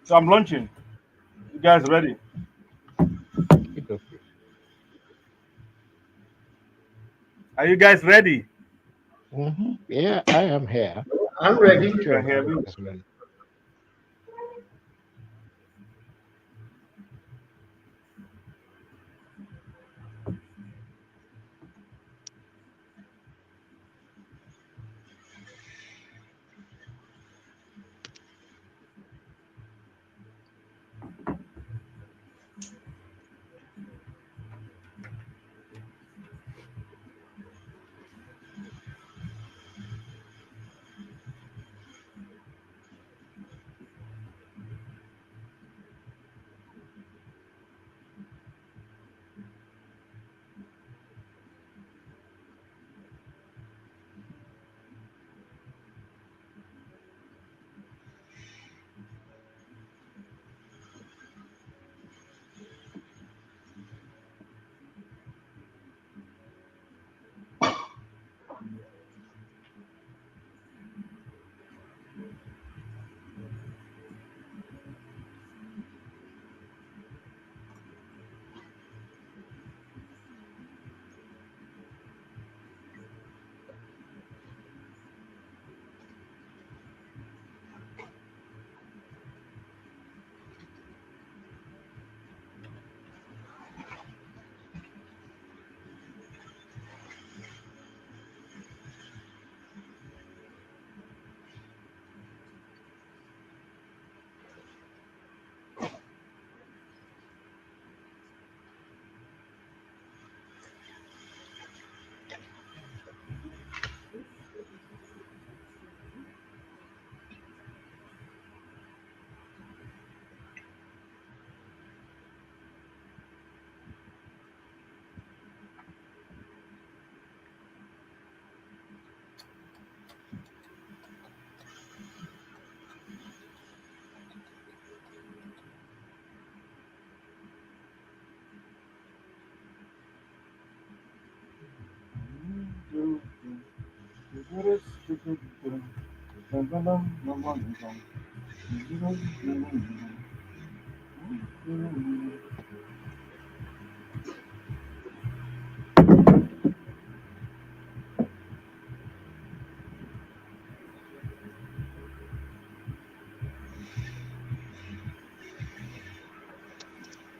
So I'm launching. You guys ready? Okay. Are you guys ready? Yeah, I am here. I'm I'm ready. You sure can hear everybody me. is ready.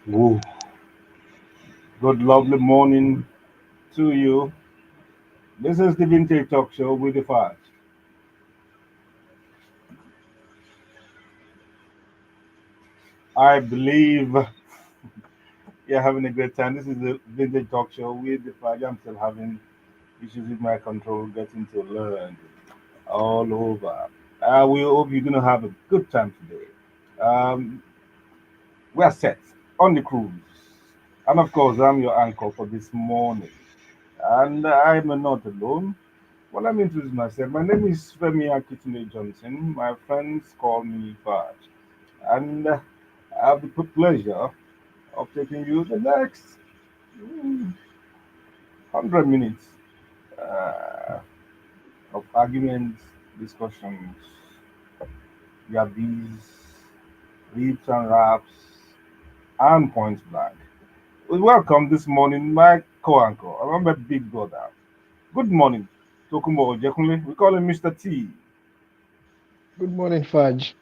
Woo. Good, lovely morning to you. This is the Vintage Talk Show with the Fudge. I believe you're having a great time. This is the Vintage Talk Show with the Fudge. I'm still having issues with my control, getting to learn all over. We hope you're going to have a good time today. Um, we are set on the cruise. And of course, I'm your anchor for this morning. And I'm not alone. Well, let me introduce myself. My name is Femi Akintunde-Johnson. My friends call me Faj. And I have the pleasure of taking you the next 100 minutes uh, of arguments, discussions, yabbies, rips and raps, and point blank. We welcome this morning my co-anchor, I remember Big Brother. Good morning, Tokumbo Ojekunle. We call him Mr. T. Good morning, Fudge.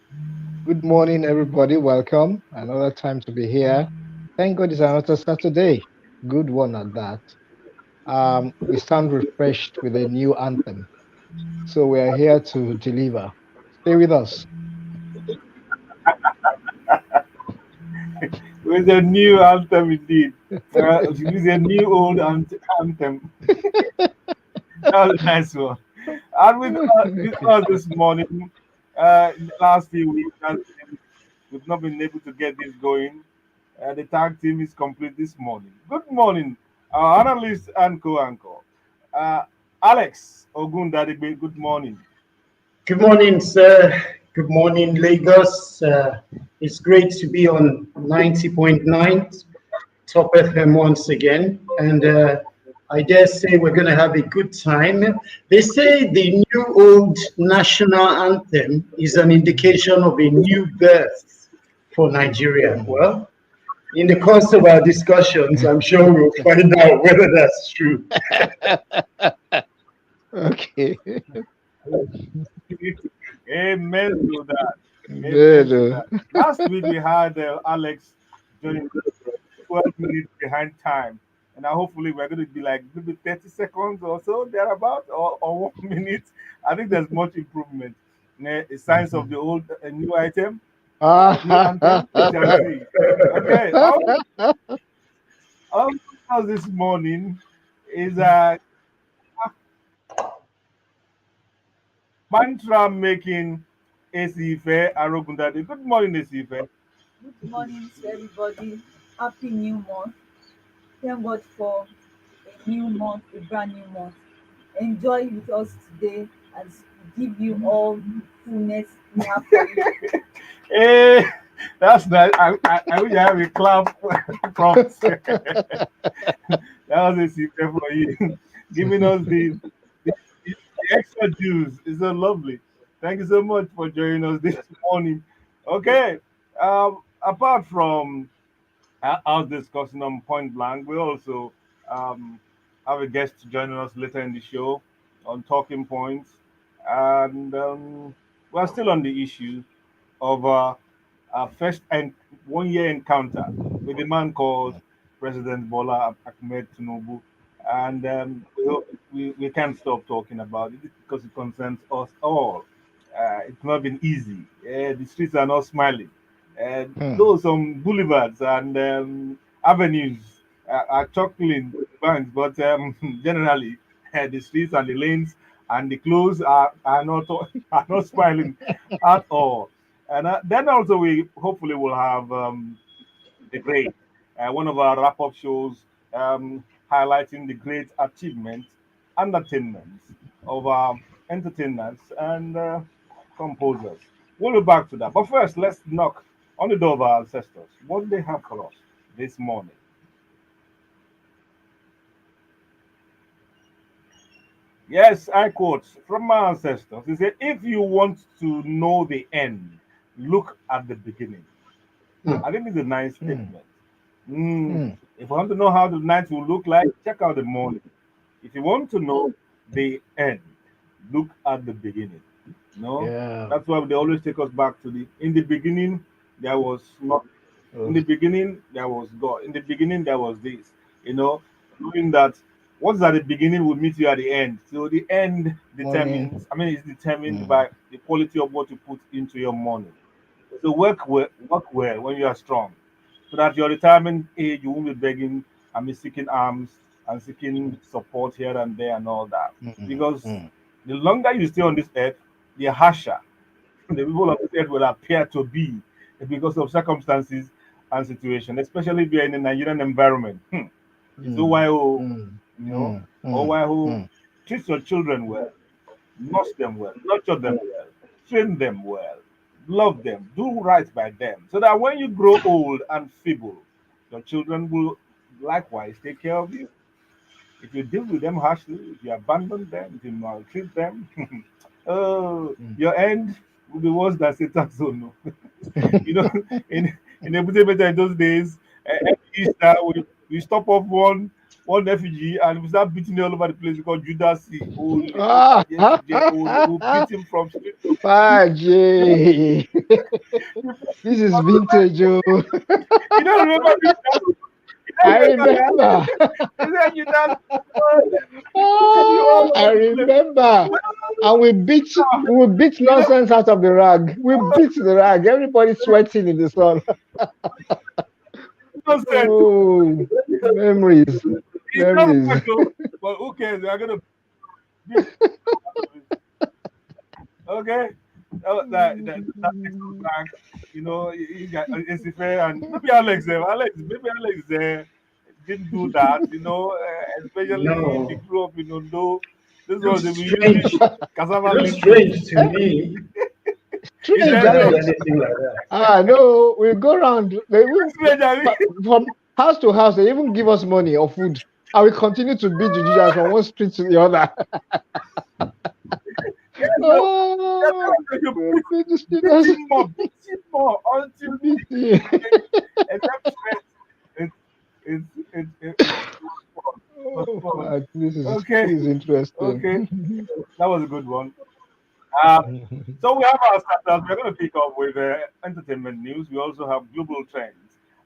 Good morning, everybody. Welcome. Another time to be here. Thank God it's another Saturday. Good one at that. We sound refreshed with a new anthem. So we are here to deliver. Stay with us. With a new anthem indeed. With a new old anthem. That was a nice one. And with us this morning, in the last few weeks, we've not been able to get this going. The tag team is complete this morning. Good morning, our analyst and co-anchor, uh, Alex Ogundadigbe. Good morning. Good morning, sir. Good morning, Lagos. It's great to be on 90.9 Top FM once again. And I dare say we're going to have a good time. They say the new old national anthem is an indication of a new birth. for Nigeria? Mm. Well, in the course of our discussions, I'm sure we'll find out whether that's true. Okay. Amen to that. Amen to Good. that. Last week we had Alex joining us 12 minutes behind time. And now hopefully we're going to be like maybe 30 seconds or so, thereabout, or 1 minute. I think there's much improvement. Signs of the old new item, new anthem. We shall see. Okay. Our this morning is mantra making Esife Arogundade. Good morning, Esife. Good morning to everybody. Happy new month. Thank God for a new month, a brand new month. Enjoy with us today as we give you all the fullness we have for you. Hey, that's nice. I wish I have a clap prompt. That was Esife for you, giving us the extra juice. It's so lovely. Thank you so much for joining us this morning. Okay. Apart from us discussing on point blank, we also um, have a guest joining us later in the show on talking points, and we're still on the issue of our first 1 year encounter with a man called President Bola Ahmed Tinubu. And we can't stop talking about it because it concerns us all. It's not been easy. The streets are not smiling. Hmm. Though some boulevards and avenues are chuckling with banks, but generally the streets and the lanes and the clothes are not are not smiling at all. And then also we hopefully will have the great one of our wrap-up shows highlighting the great achievements and attainments of our entertainers and composers. We'll be back to that. But first, let's knock on the door of our ancestors. What do they have for us this morning? Yes, I quote from my ancestors. He said, if you want to know the end, look at the beginning. Hmm. I think it's a nice Hmm. statement. Mm, Hmm. if you want to know how the night will look like, check out the morning. If you want to know the end, look at the beginning. No, Yeah. that's why they always take us back to the in the beginning there was not in the Was beginning there was God. In the beginning there was this. You know, knowing that what's at the beginning will meet you at the end. So the end morning. determines. I mean, it's determined Hmm. by the quality of what you put into your morning. So work well when you are strong, so that your retirement age you won't be begging and be seeking arms and seeking support here and there and all that. Hmm. Because Hmm. the longer you stay on this earth, the harsher the people of this earth will appear to be because of circumstances and situation, especially if you're in a Nigerian environment. It's Hmm. OYO, Hmm. you know, Hmm. Hmm. OYO. Hmm. Treat your children well, nurse them well, nurture them well, train them well, love them, do right by them, so that when you grow old and feeble, your children will likewise take care of you. If you deal with them harshly, if you abandon them, if you maltreat them, oh, Hmm. your end will be worse than Satan's own. You know, in Ebute in those days, every Easter we stop off one refugee and we start beating him all over the place because Judas see holy, Ah, yes, holy. We beat him from street to street. Faji. This is vintage. Oh. You don't remember this? You don't I remember that? remember. You said Judas, oh, beating you Ah, all I over the place. remember. And we beat You know, nonsense out of the rag. We beat the rag. Everybody sweating in the sun. nonsense. Oh, memories. It's not Memories. fact though, but who cares? They're gonna beat okay. That takes us back. You know, you got it's fair and maybe Alex, maybe Alex didn't do that. You know, especially if he No, grew up in Ondo. This it was looks they were using strange. It cassava looks leaf to. strange to me. Is I've Strange, that never heard so? Alex. anything like that. Ah, no, we go around. Strange, I mean. From house to house, they even give us money or food. And we continue to beat the Judas from one street to the other. Yes, no. That's Oh, how you we beat, beat the beat Judas. him more, beat him more until This year. except it, it, it was Oh, fun. fuck, Okay, this is interesting. okay, that was a good one. Uh, so we have our starters. We're going to pick up with entertainment news. We also have global trends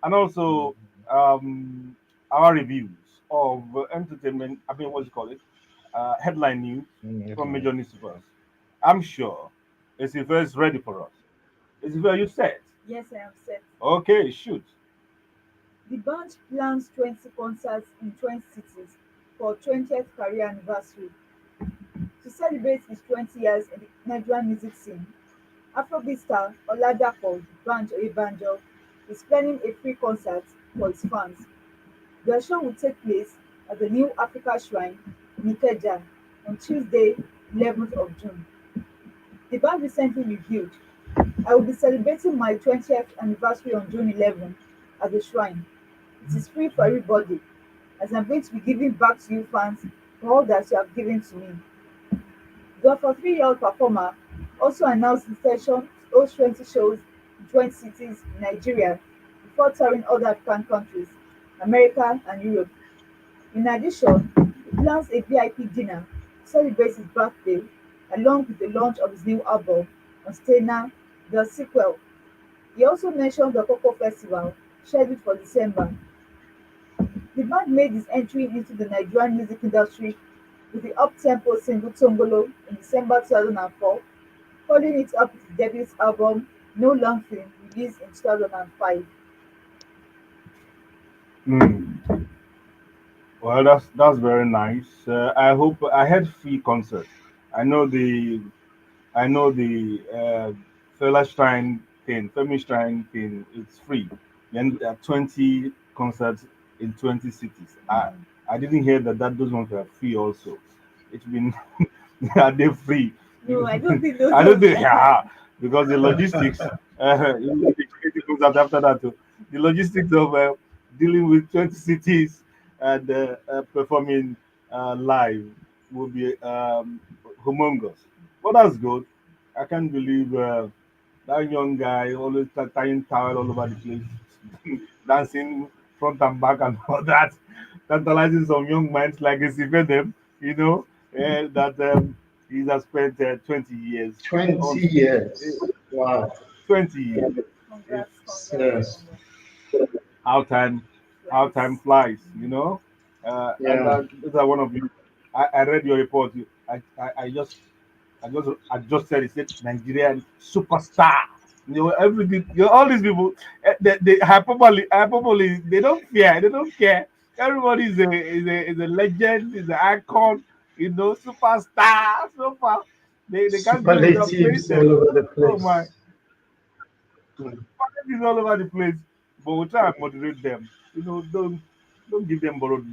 and also um, our reviews of entertainment. I mean, what's it called? It headline news from major Headline. newspapers. I'm sure Isifa is ready for us. Isifa, you set? Yes, I am set. Okay, shoot. The band plans 20 concerts in 20 cities for 20th career anniversary. To celebrate his 20 years in the Nigerian music scene, Afrobeat star Oladapo Banjo is planning a free concert for his fans. The show will take place at the New Africa Shrine in Ikeja on Tuesday, 11th of June. The band recently revealed, "I will be celebrating my 20th anniversary on June 11 at the shrine. It is free for everybody, as I'm going to be giving back to you fans for all that you have given to me." The 43-year-old performer also announced his intention to host 20 shows in 20 cities in Nigeria before touring other African countries, America and Europe. In addition, he plans a VIP dinner to celebrate his birthday along with the launch of his new album, Container, the sequel. He also mentioned the Cocoa Festival, scheduled for December. The band made its entry into the Nigerian music industry with the up-tempo single "Tongolo" in December 2004, following it up with the debut album "No Long Film" released in 2005. Hmm. Well, that's very nice. I hope I had free concert. I know the I know the Fela Shrine thing, Femi Shrine thing. It's free. Then there are 20 concerts in 20 cities. I didn't hear that those ones were free also. It's been are they free? No, I don't think those I don't ones think are. yeah, because the logistics. The creative concept after that too. The logistics of dealing with 20 cities and performing live will be humongous. But that's good. I can't believe that young guy always tying towel all over the place, dancing front and back and all that, tantalizing some young minds like a them, that he has spent 20 years 20 on years. Wow. 20 years. Congrats, It's congrats, Yes. congrats. how time how time Flies. flies. And Yeah. those are one of you. I read your report. I just said it said Nigerian superstar. Everything. All these people, they hyperbole. They don't fear. They don't care. Everybody is a legend. Is an icon. Superstar. Super. They can't do without praise Superlatives them. all over the Oh my, place. Mm. is all over the place. But we try and moderate them. Don't give them borrowed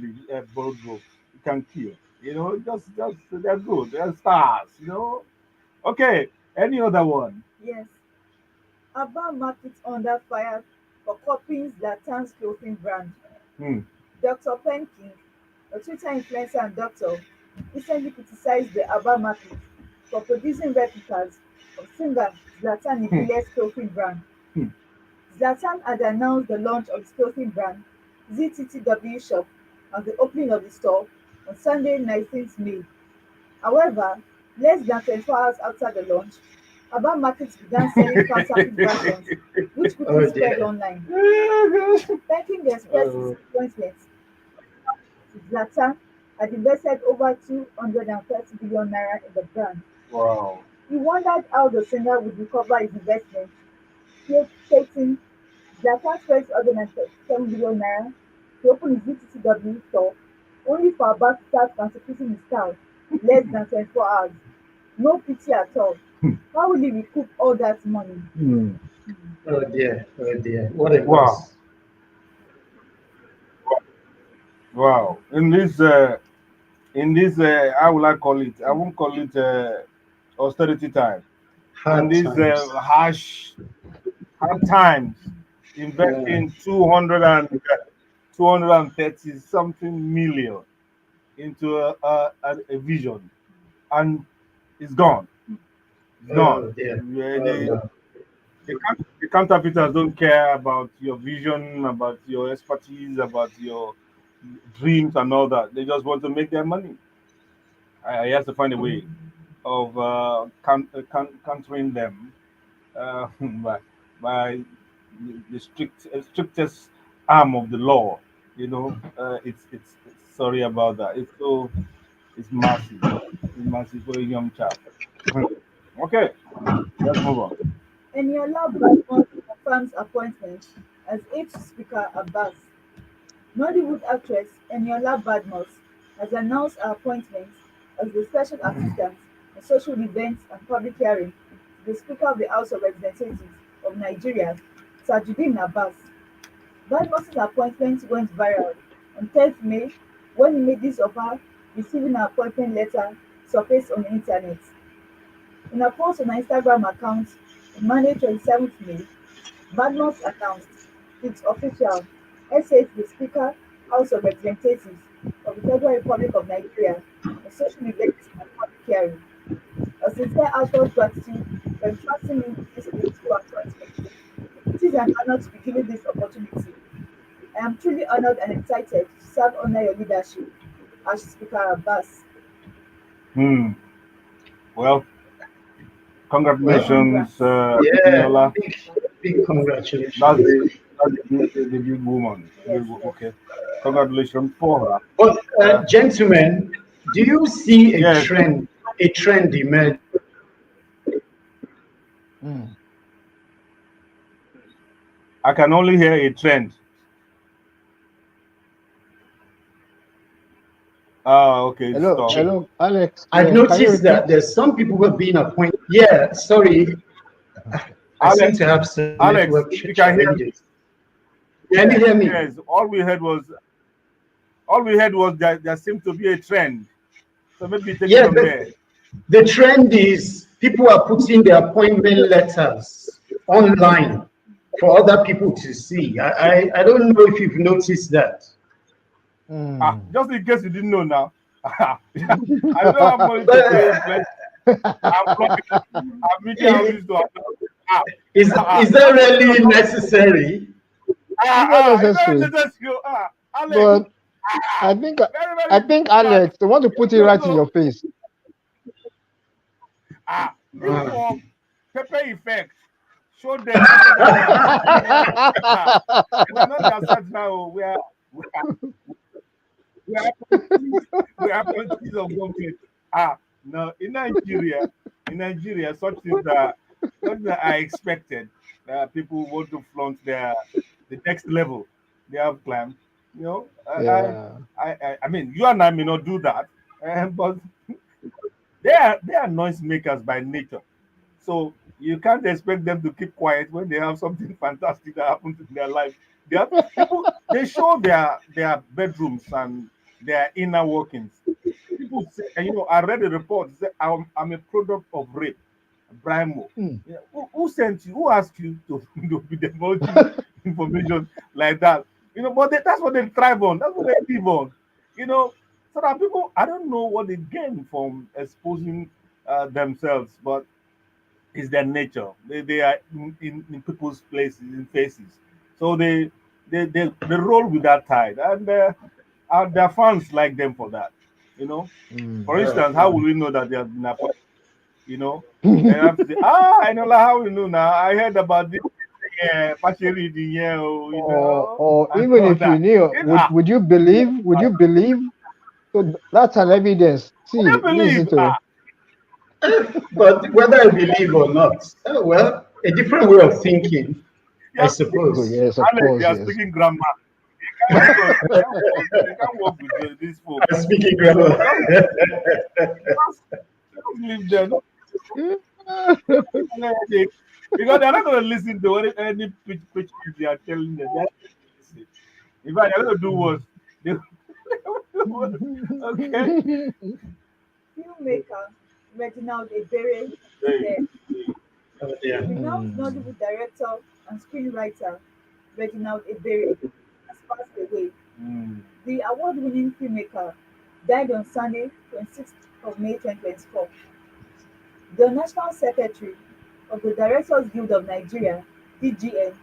rope. It can kill. Just they're good. They're stars. Okay. Any other one? Yes, Aba market under fire for copying Zlatan's clothing brand. Hmm. Dr. Penking, a Twitter influencer and doctor, recently criticized the Aba market for producing replicas of singer Zlatan Hmm. Ibrahim's clothing brand. Hmm. Zlatan had announced the launch of his clothing brand, ZTTW Shop, and the opening of the store on Sunday, 19th May. However, less than 24 hours after the launch, Aba Market began selling counterfeit versions, which quickly Oh spread dear. online. Oh, gosh. Banking expressed Oh, disappointment. Zlatan had invested over 230 billion naira in the brand. Wow. He wondered how the singer would recover his investment, stating Zlatan spent 237 billion naira to open his UTTW store, only for Abba to start counterfeiting his style in less than 24 hours. No pity at all. How will he recoup all that money? Hmm. oh dear. Oh dear. What a Wow. loss. Wow. In this, how will I call it? I won't call it austerity time. In Hard these times. hard times, Yeah. investing 230 something million into a vision, and it's gone. It's gone. Oh dear. Oh They no. The counterfeiters don't care about your vision, about your expertise, about your dreams and all that. They just want to make their money. I have to find a way of countering them by, by the strictest arm of the law. It's sorry about that. It's massive. It's massive for a young chap. Okay, let's move on. Eniola Badmus confirms appointment as eighth Speaker Abbas. Nollywood actress Eniola Badmus has announced her appointment as the Special Assistant on Social Events and Public Hearing to the Speaker of the House of Representatives of Nigeria, Tajuddin Abbas. Badmus's appointment went viral on 10th May when images of her receiving her appointment letter surfaced on the internet. In a post on her Instagram account on Monday 27th May, Badmus announced, "It's official. SA to the Speaker, House of Representatives of the Federal Republic of Nigeria on social events and public hearing. A sincere heartfelt gratitude for entrusting me with this political appointment. It is an honor to be given this opportunity. I am truly honored and excited to serve under your leadership as Speaker Abbas." Hmm. Well, Well, congratulations, Congrats. yeah, Eniola. big That's congratulations. the big woman. Yes, yes. Okay, congratulations for her. But Uh, gentlemen, do you see yes, a trend emerging? Mm. I can only hear a trend. Okay, it Hello, stopped. hello, Alex. I've Yeah, can you noticed repeat? that there's some people who have been appointed. Yeah, sorry, Okay. I seem Alex, to have some Alex, network if you can hear me, challenges. Can you yes, hear me? yes. All we heard was that there seemed to be a trend. So maybe take it Yeah, from there. the trend is people are putting their appointment letters online for other people to see. I don't know if you've noticed that. Mm. Just in case you didn't know now, I don't have money to But pay inflation. I'm blocking. I'm meeting i- houses to ah, is that that's what really necessary? It's not it's very necessary, necessary. Alex, but I ah, think very, I very think bad. Alex, they want to put it No, right in no, your face. this Ah. for pepper effect. Show them after that one. We are not their set now. We are, we are appointees, we are appointees of government. No, in Nigeria, such things are expected. People want to flaunt the next level they have climbed. You know, Yeah. I mean, you and I may not do that, but they are noisemakers by nature. So you can't expect them to keep quiet when they have something fantastic that happens in their life. They have people. They show their bedrooms and their inner workings. People say, and I read a report. Say, I'm a product of rape, Brimo. Mm. Yeah, who sent you? Who asked you to be divulging information like that? But that's what they thrive on. That's what they live on. You know, so that people, I don't know what they gain from exposing themselves, but it's their nature. They are in people's places, in faces. So they roll with that tide, and their fans like them for that. You know, for Mm. instance, how will we know that they have been appointed? You know, then I have to say, I know like, how we know now. I heard about this, yeah, partially reading, yeah, oh, or and even all if you that. knew, would you believe? Would you believe? So that's an evidence. Would you See, listen believe? to. But whether I believe or not, well, a different way of thinking, I You're speaking, Oh suppose. yes, of Alex, course, you're yes. speaking grammar. You can't work. You can't work with these folks. I'm speaking grammar. Just, just leave them. Because they're not going to listen to any preaching they are telling them. They're not going to listen. In fact, they're going to do worse. They will do worse. Okay? Filmmaker Reginald Ebere is Hey, dead. Yeah. Renowned Mm. Nollywood director and screenwriter Reginald Ebere has passed away. mm, The award-winning filmmaker died on Sunday, 26th of May 2024. The National Secretary, of the Directors Guild of Nigeria (DGN),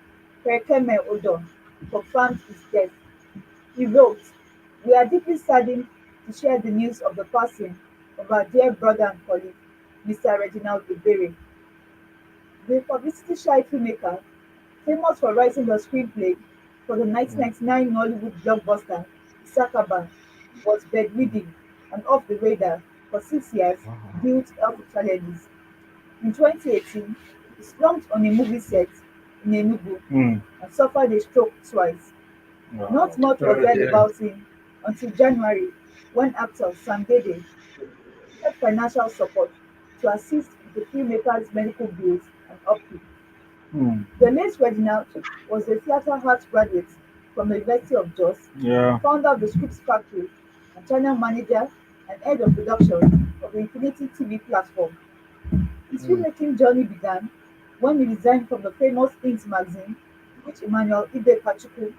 Perekeme Odor, confirmed his death. He wrote, "We are deeply saddened to share the news of the passing of our dear brother and colleague, Mr. Reginald Ebere. The publicity-shy filmmaker, famous for writing the screenplay for the mm, 1999 Nollywood blockbuster Isakaba, was bedridden and off the radar for 6 years wow. due to health challenges. In 2018, he slumped on a movie set in Enugu Mm. and suffered a stroke twice. Not Wow. much was Oh heard dear. about him until January, when actor Sam Dede needed financial support to assist with the filmmaker's medical bills and upkeep. Mm. The late Reginald was a theatre arts graduate from the University of Jos, Yeah. founder of the Scripps Factory, and channel manager and head of production of the Infinity TV platform. His Mm, filmmaking journey began when he resigned from the famous Int magazine, which Emmanuel Ibe Kachuku,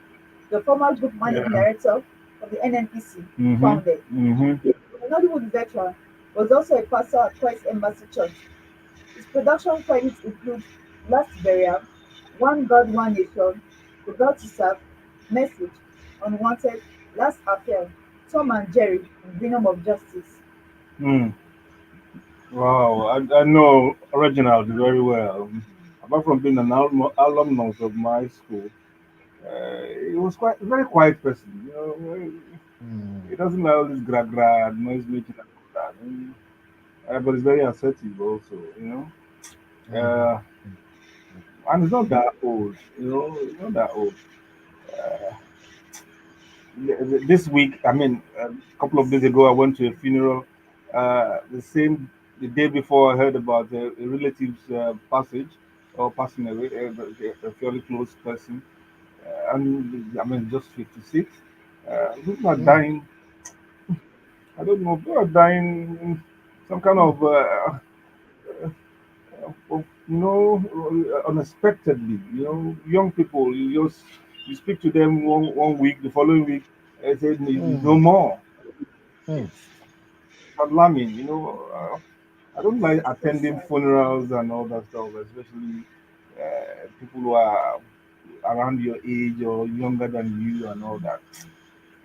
the former group managing Yeah. director of the NNPC, Mm-hmm. founded. Mm-hmm. The Nollywood veteran was also a pastor at Christ Embassy Church. His production credits include "Last Burial", "One God, One Nation", "The God to Serve", "Message", "Unwanted", "Last Affair", "Tom and Jerry", and "Venom of Justice". Mm. Wow. I know Reginald very well. Apart from being an alumnus of my school, he was quite a very quiet person. You know, he mm, doesn't like all this gra noise making and all that. But he's very assertive also. mhm, Uh, mm, mm, and he's not that old. He's not that old. Uh, this week, I mean, a couple of days ago, I went to a funeral. The day before, I heard about a relative's passage or passing away, a fairly close person. And I mean, just 56. People are mm, dying. I don't know. People are dying some kind mm, of, unexpectedly. Young people. You speak to them one week, the following week, they say no mm, more. mm, It's alarming. I don't like It's so attending sad. funerals and all that stuff, especially people who are around your age or younger than you and all that.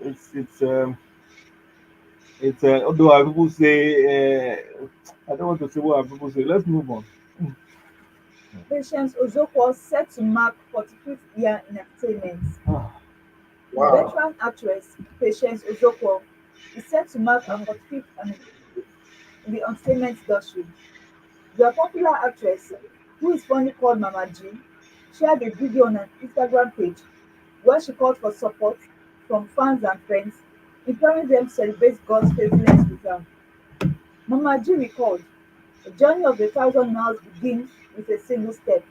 It's it's um, although people say I don't want to say what people say. Let's move on. mm. Patience Ozokwo set to mark 45th year in entertainment. Ah, Wow. Veteran actress Patience Ozokwo is set to mark her Ah, 45th anniversary in the entertainment industry. The popular actress, who is fondly called Mama G, shared a video on an Instagram page where she called for support from fans and friends, imploring them to celebrate God's faithfulness with her. Mama G recalled, "The journey of a thousand miles begins with a single step.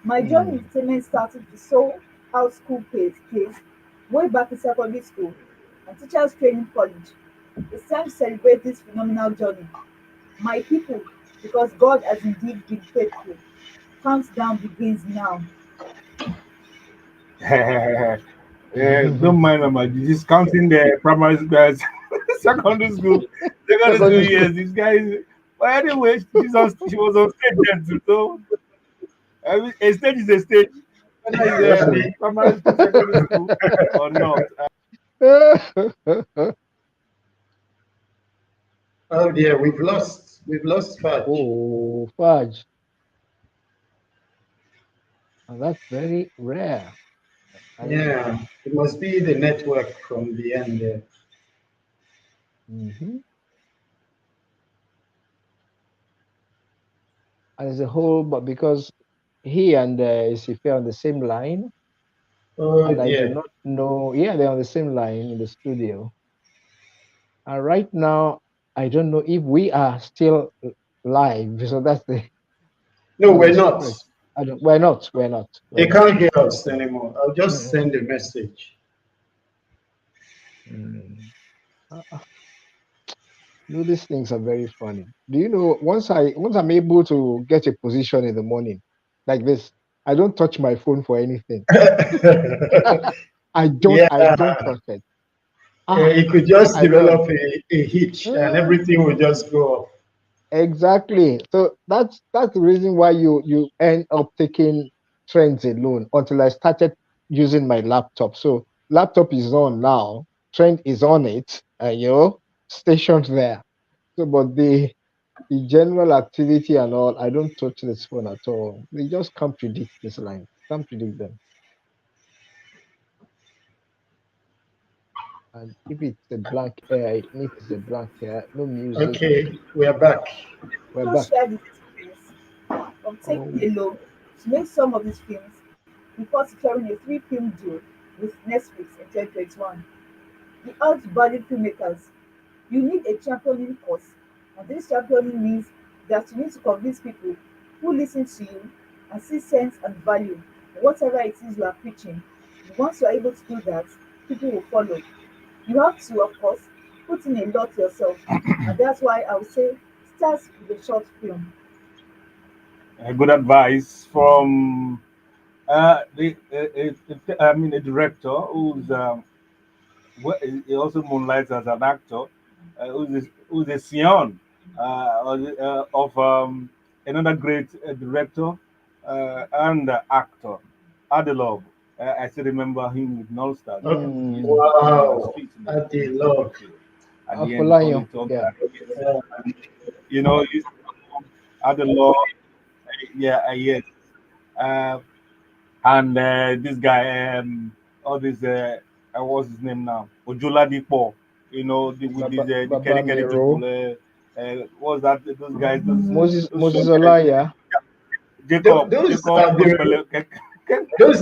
My journey in mm, entertainment started with Soul House School plays way back in secondary school and Teachers Training College. It's time to celebrate this phenomenal journey. My people, because God has indeed been faithful. Countdown begins now." don't mind Mama. Just counting the primary school, guys, secondary school secondary school. years. These guys. But anyway, she was on stage then too. So I mean, a stage is a stage, whether it's Yes, sir. primary school, secondary school, or not. Oh dear, we've lost Fudge. Oh, fudge. And that's very rare. I mean, Yeah, it must be the network from the end there. mhm. As a whole, but because he and Sife are on the same line, Oh and I do dear. not know, yeah, they're on the same line in the studio. And right now, I don't know if we are still live. So No, that's the we're not. stress. I don't. We're not. We're not. We're They not. can't hear us Okay. anymore. I'll just Mm, send a message. mm. These things are very funny. Do you know? Once I'm able to get a position in the morning, like this, I don't touch my phone for anything. I don't. Yeah, I don't touch it. Ah, you could just I don't. develop a hitch and Uh, everything will just go off. Exactly. So that's the reason why you end up taking trends alone until I started using my laptop. So laptop is on now, trend is on it, stationed there. So but the general activity and all, I don't touch this phone at all. We just can't predict this line. Can't predict them. And if it's a blank air, it means it's a blank air. No music. Okay, we are back. We're Just back. share this experience from taking Oh, a loan to make some of these films before securing a three-film deal with Netflix in 2021. The urge budding filmmakers, you need a championing force, and this championing means that you need to convince people who listen to you and see sense and value in whatever it is you are preaching. Once you are able to do that, people will follow. You have to, of course, put in a lot yourself, and that's why I would say start with a short film. Good advice from I mean, a director he also moonlights as an actor, who's a Sion of another great director and actor, Adelov. I still remember him with Nostalgia. Oh, He used to mm, put me on the wow, street in at the the log. country. At the end, they call Afolayan. it on Yeah. target. Uh, And, he used to perform Adelov. Yeah, yes. Uh, and this guy, all this, what's his name now? Ojola Dipo, with these the Baba Keri Keri Mero. people. What's that? Those guys, those Moses short guys. Olaya. those Jacob,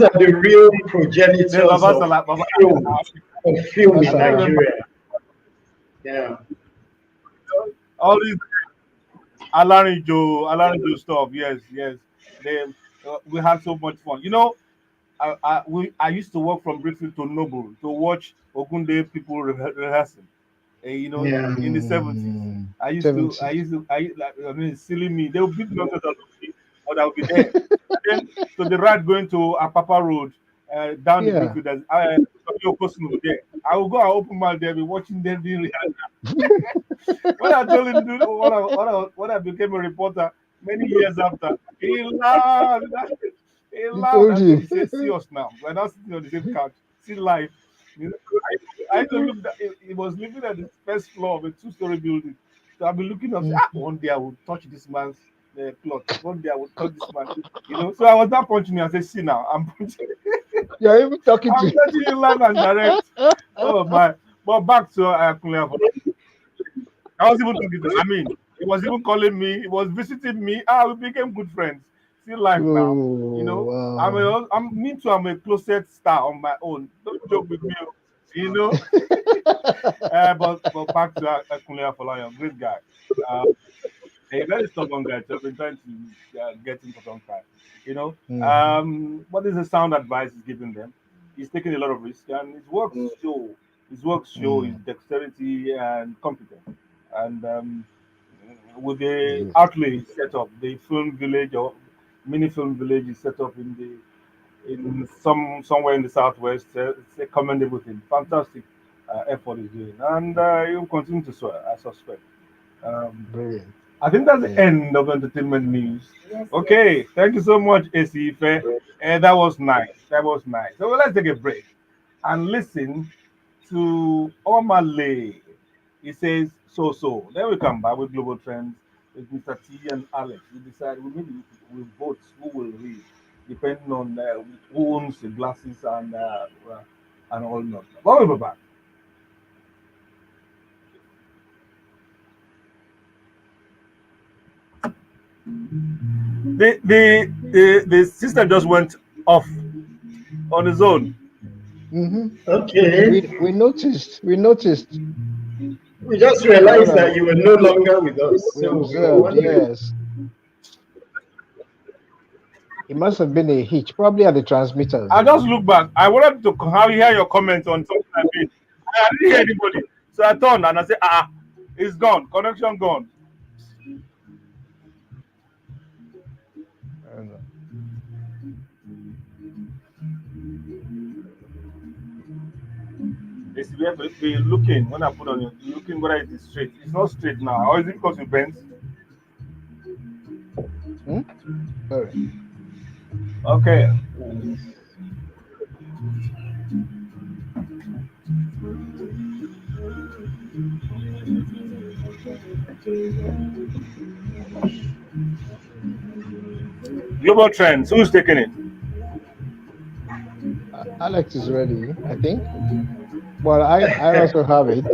are the real then progenitors Baba of Salah, Baba. film Baba in I Salam. remember Nigeria. Yeah, all these Alarin Joe stuff. Yes, yes. They, we had so much fun. I used to walk from Brixton to Noble to watch Ogunde people rehearsing. yeah. In the 70s. Mm, 70s. Like, I mean, silly me. They would beat nonsense out of me, but I'll be there. Then, so the ride going to Apapa Road, down the Yeah. Brixton, there's Okosunu there. I will go and open my there, be watching them doing rehearsal. When I told him, dude, when I became a reporter many years after, he laughed. He I told said, you. he said, see us now. We're not sitting on the same couch. See life. I had to look that he was living at the first floor of a two-story building. So I'll be looking up, say, Mm. one day I will touch this man's plot. One day I will touch this man. So I was not punching him. I said, see now, I'm punching, You're even talking I'm to. touching you live and direct. Oh my. But back to Kunle. I was even talking to, I mean, he was even calling me, he was visiting me. We became good friends. See life now. You Oh, know, wow. me too, I'm a closet star on my own. Don't joke with me. You know. But back to Kunle Afolayan, great guy. Uh, a very stubborn guy. So I've been trying to get him for some time. Mhm. What is the sound advice he's giving them? He's taking a lot of risk, and his works show his Mm. dexterity and competence. And with the Yes. outlay set up, the film village or mini film village is set up in somewhere in the southwest. It's a commendable thing. Fantastic effort he's doing, and he will continue to soar, I suspect. Um, Brilliant. I think that's the Brilliant. end of entertainment news. Yes, yes. Okay, thank you so much, Asife. That was nice. That was nice. So let's take a break and listen to Omale. He says so. Then we come back with Global Trends with Mr. T and Alex. We decide we vote who will read, depending on who owns the glasses and all that. But we'll be back. The system just went off on his own. Hmm. Okay. We noticed. We noticed. We just We got realized an. that you were no longer with us, We so we were observed. wondering. Yes. It must have been a hitch, probably at the transmitters. I just look back. I wanted to hear your comments on something I made. I didn't hear anybody. So I turned and I said, it's gone. Connection gone. I don't know. They see, we have to be looking when I put on it, looking whether it is straight. It's not straight now. Or is it because you bent? Hmm? Sorry. Okay. Global trends. Who's taking it? Alex is ready, I think. Well, I also have it.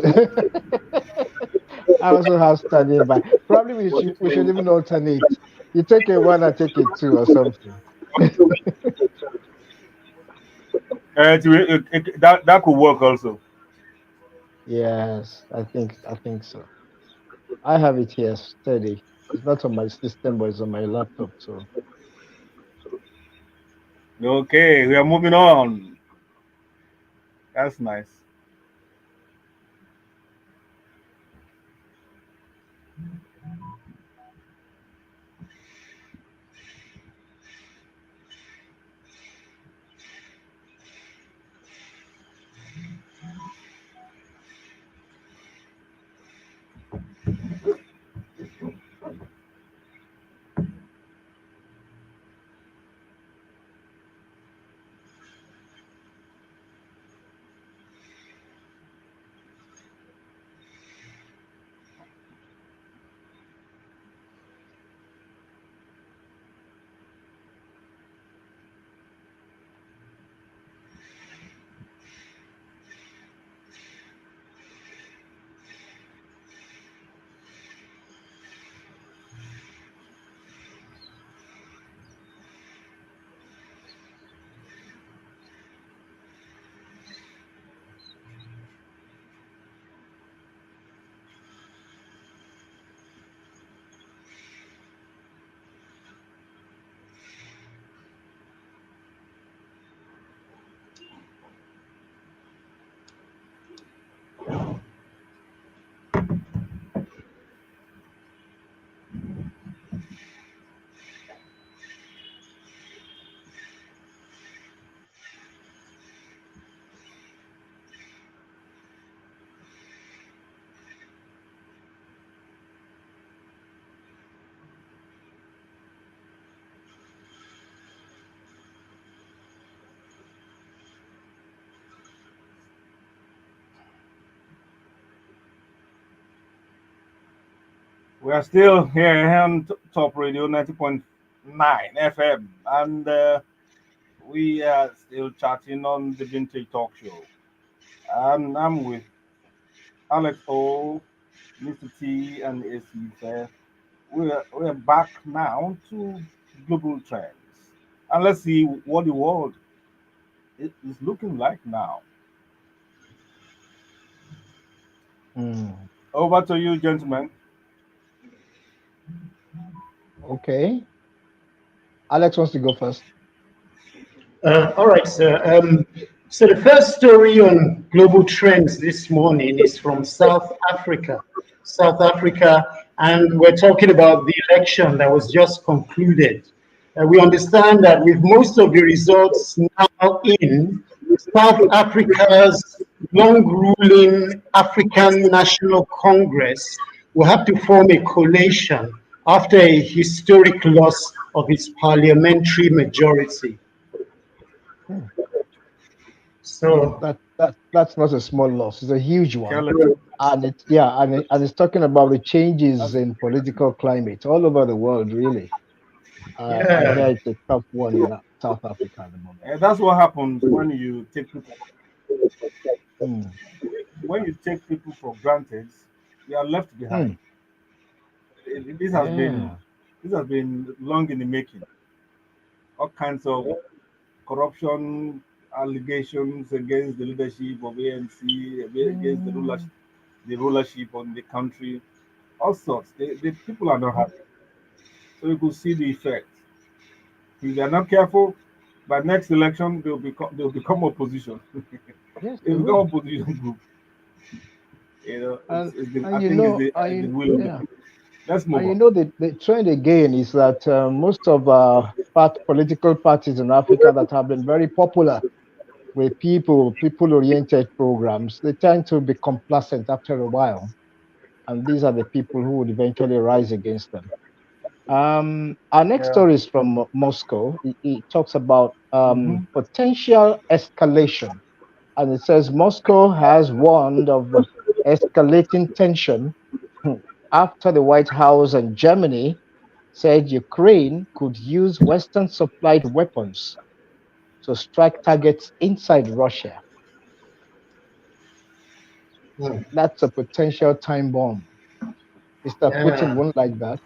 I also have standing by. Probably we should even alternate. You take a one, I take a two or something. That could work also. Yes, I think so. I have it here steady. It's not on my system, but it's on my laptop. So Okay, we are moving on. That's nice. We are still here on Top Radio 90.9 FM, and we are still chatting on the Vintage Talk Show. I'm with Alex O, Mr. T, and AC. We're back now to global trends, and let's see what the world is looking like now. hmm, Over to you, gentlemen. okay. Alex wants to go first. All right, sir. So the first story on global trends this morning is from South Africa. South Africa, and we're talking about the election that was just concluded. We understand that with most of the results now in, South Africa's long-ruling African National Congress will have to form a coalition after a historic loss of its parliamentary majority. Hmm. So, That's not a small loss. It's a huge one, Careless. and it's talking about the changes in political climate all over the world. Really, I yeah, hear it's a tough one in South Africa at the moment. That's what happens when you take people Hmm. for granted. You are left Hmm. behind. This has been Yeah. long in the making. All kinds of corruption allegations against the leadership of ANC, against Hmm. the rulership on the country, all sorts. The people are not happy. So you could see the effect. If they are not careful, by next election they'll become opposition. Yes, they They'll become will. opposition group. And I and think it's the will of the yeah. people. Let's move And on. the trend again is that most of political parties in Africa that have been very popular with people-oriented programs, they tend to be complacent after a while, and these are the people who would eventually rise against them. Our next Yeah. story is from Moscow. It talks about Mm-hmm. potential escalation, and it says Moscow has warned of escalating tension after the White House and Germany said Ukraine could use Western supplied weapons to strike targets inside Russia. Hmm. That's a potential time bomb. Mr. Putin Yeah. won't like that.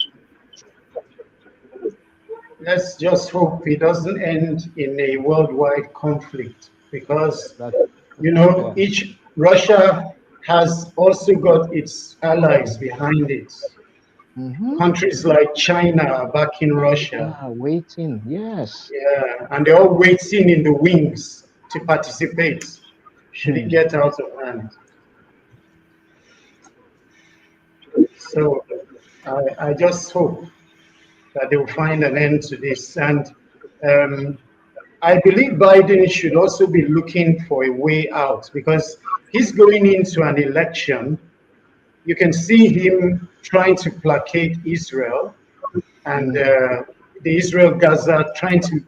Let's just hope it doesn't end in a worldwide conflict because, That yeah. each Russia has also got its allies behind it. Mm-hmm. Countries like China are backing Russia. Yeah, waiting. Yes. Yeah, and they're all waiting in the wings to participate. Should it Hmm. get out of hand? So I just hope that they will find an end to this. And um, I believe Biden should also be looking for a way out because he's going into an election. You can see him trying to placate Israel and Mm. the Israel Gaza, trying to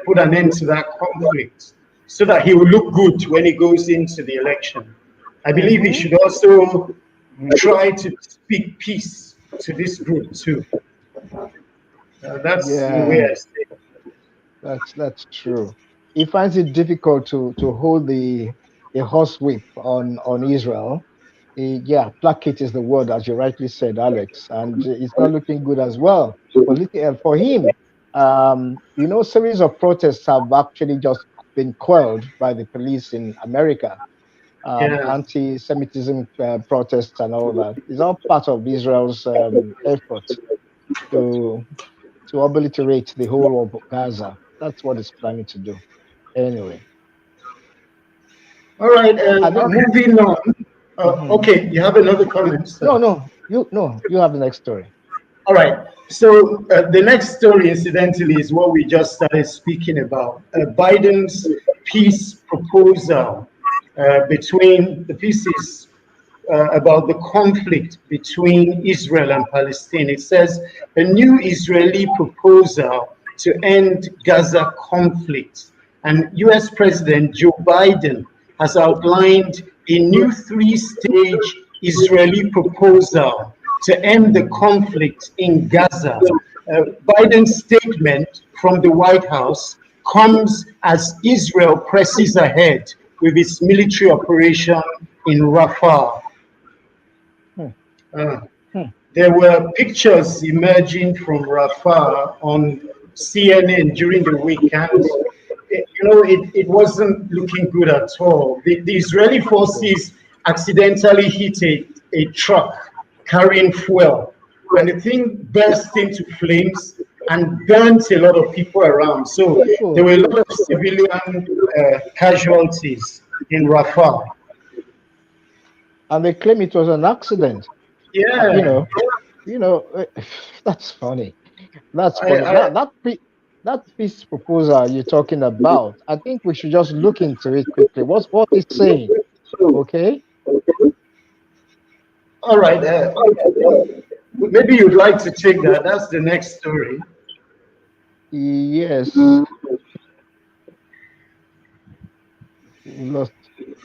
put an end to that conflict so that he will look good when he goes into the election. I believe he Mm-hmm. should also try to speak peace to this group too. That's the way Yeah, I see it. that's true. He finds it difficult to hold the horsewhip on Israel. Yeah, placate is the word, as you rightly said, Alex, and it's not looking good as well. For him, series of protests have actually just been quelled by the police in America. Yeah. Anti-Semitism protests and all that. It's all part of Israel's effort to to obliterate the whole of Gaza. That's what it's planning to do. Anyway, All right. and then Moving on. mhm. Okay, you have another comment, No, sir. no, you have the next story. All right. So the next story, incidentally, is what we just started speaking about. Biden's peace proposal between the pieces about the conflict between Israel and Palestine. It says a new Israeli proposal to end Gaza conflict. And US President Joe Biden has outlined a new three-stage Israeli proposal to end the conflict in Gaza. Biden's statement from the White House comes as Israel presses ahead with its military operation in Rafah. Hmm, Uh, hmm. there were pictures emerging from Rafah on CNN during the week, and it wasn't looking good at all. The Israeli forces accidentally hit a truck carrying fuel, and the thing burst into flames and burnt a lot of people around. So there People, were a lot of civilian casualties in Rafah. and they claim it was an accident. Uh, you Yeah, know, that's funny. That's I, funny. I That peace proposal you're talking about, I think we should just look into it quickly. What is saying? Okay. all right. Maybe you'd like to take that. That's the next story. Yes. Lost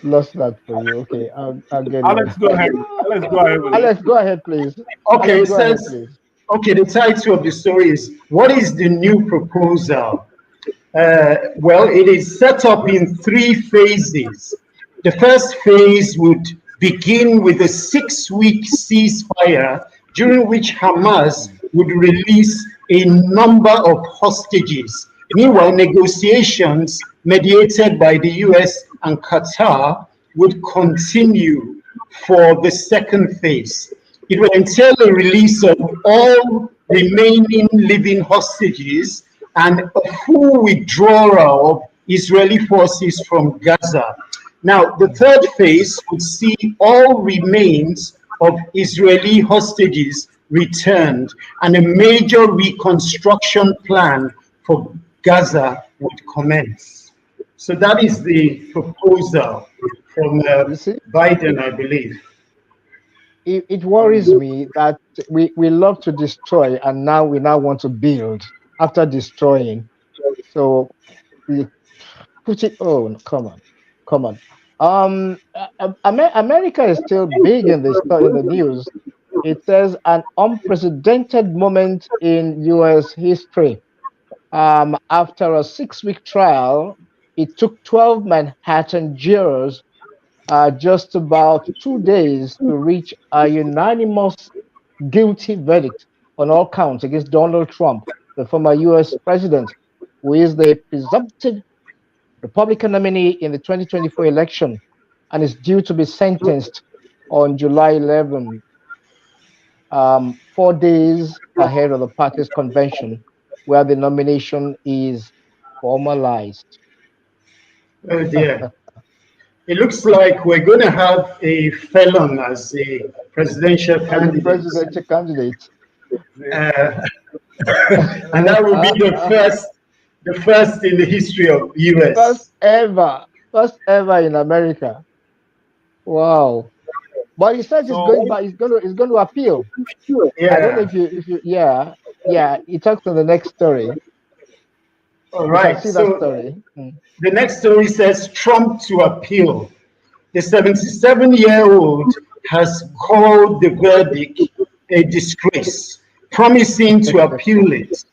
lost that for you. Okay, I'll get it Alex, ready. go ahead. Alex, go ahead with it. Alex, go ahead, please. Okay, Alex, it go ahead, says, please. okay, the title of the story is What is the New Proposal? Well, it is set up in three phases. The first phase would begin with a 6 week ceasefire during which Hamas would release a number of hostages. Meanwhile, negotiations mediated by the US and Qatar would continue for the second phase. It will entail a release of all remaining living hostages and a full withdrawal of Israeli forces from Gaza. Now, the third phase would see all remains of Israeli hostages returned and a major reconstruction plan for Gaza would commence. So that is the proposal from You see, Biden, I believe. it worries me that we love to destroy, and now we now want to build after destroying. So we put it. Oh, no, come on, come on. America is still big in in the news. It says an unprecedented moment in U.S. history. After a 6-week trial, it took 12 Manhattan jurors just about 2 days to reach a unanimous guilty verdict on all counts against Donald Trump, the former U.S. president, who is the presumptive Republican nominee in the 2024 election and is due to be sentenced on July 11, 4 days ahead of the party's convention, where the nomination is formalized. Oh dear. It looks like we're going to have a felon as a presidential As a candidate. presidential candidate. Uh, and that will be the first in the history of first US. ever, first ever in America. Wow. But he says he's So going back. He's going to appeal. I don't know Yeah. if you yeah. He talks in the next story. All You can right. see that So story. the next story says Trump to appeal. The 77-year-old has called the verdict a disgrace, promising to appeal it.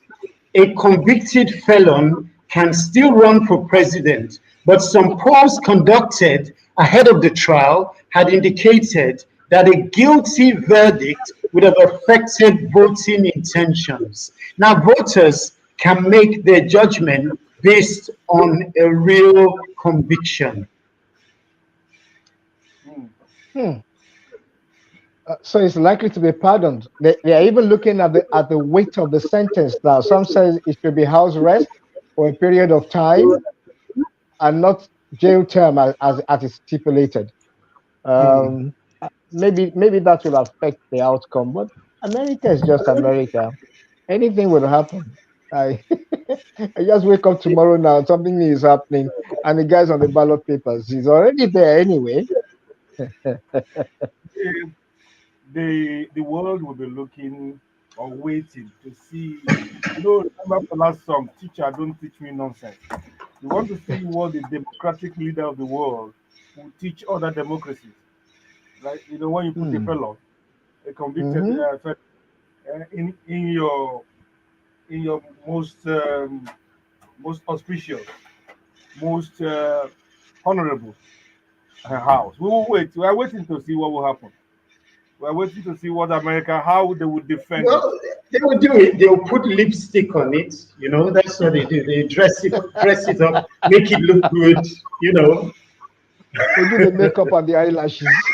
A convicted felon can still run for president, but some polls conducted ahead of the trial had indicated that a guilty verdict would have affected voting intentions. Now, voters can make their judgment based on a real conviction. hmm, Hmm. So it's likely to be pardoned. They are even looking at the weight of the sentence now. Some says it should be house arrest for a period of time and not jail term as is stipulated. Hmm. Um, maybe that will affect the outcome, but America is just America. Anything will happen. I I just wake up tomorrow now, something new is happening, and the guy's on the ballot papers. He's already there anyway. if the world will be looking or waiting to see. Remember the last song, "Teacher, don't teach me nonsense." We want to see what the democratic leader of the world will teach other democracies. Like when you put a Hmm. fellow, a convicted Mm-hmm. fellow, in your most auspicious, most honorable house. We will wait. We are waiting to see what will happen. We are waiting to see what America, how they would defend it. Well, they will do it. They will put lipstick on it. That's what they do. They dress it up, make it look good. You know. They do the makeup and the eyelashes.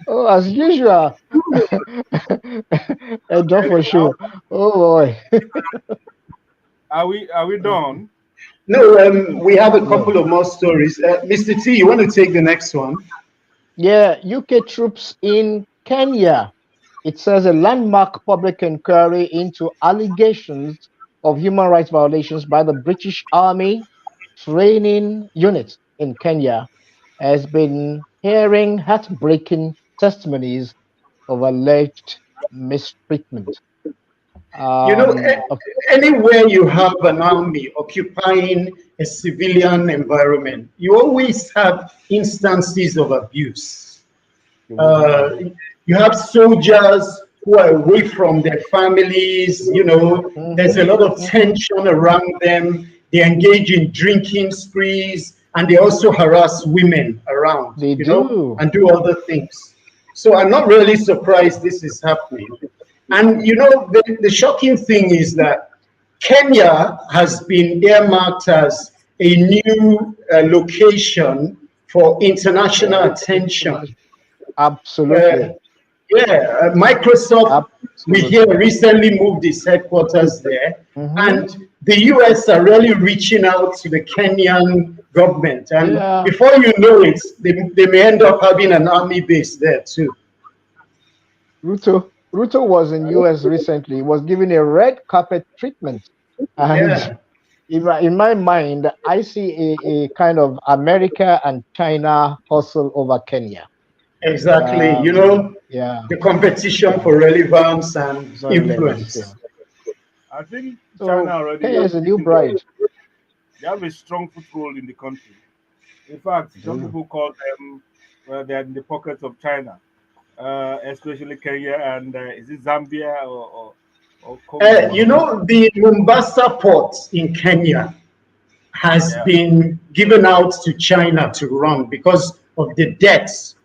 Oh, as usual. A job for How, sure. Oh boy. are we done? No, we have a No. couple of more stories. Mr. T, you want to take the next one? Yeah, UK troops in Kenya. It says a landmark public inquiry into allegations of human rights violations by the British Army training unit in Kenya has been hearing heartbreaking testimonies of alleged mistreatment. You know, Of anywhere you have an army occupying a civilian environment, you always have instances of abuse. you would Uh, have. you have soldiers who are away from their families. There's a Hmm. lot of Hmm. tension around them. They engage in drinking sprees, and they also harass women around, They do. and do other things. So I'm not really surprised this is happening. And the shocking thing is that Kenya has been earmarked as a new location for international For attention. international. Uh, Absolutely. yeah, Microsoft, we hear Absolutely. recently moved its headquarters there, Hmm. and the US are really reaching out to the Kenyan government. And Yeah. before you know it, they may end up having an army base there too. Ruto was in US recently. He was given a red carpet treatment, and Yeah. in my mind, I see a kind of America and China hustle over Kenya. Exactly. Yeah, The competition yeah, for relevance and relevance. Yeah. influence. I think China So already Kenya is is a new getting there. bride. They have a strong foothold in the country. In fact, some Do. people call them, well, they're in the pockets of China, especially Kenya and is it Zambia or Congo? The Mombasa port in Kenya has Yeah, been given out to China to run because of the debts,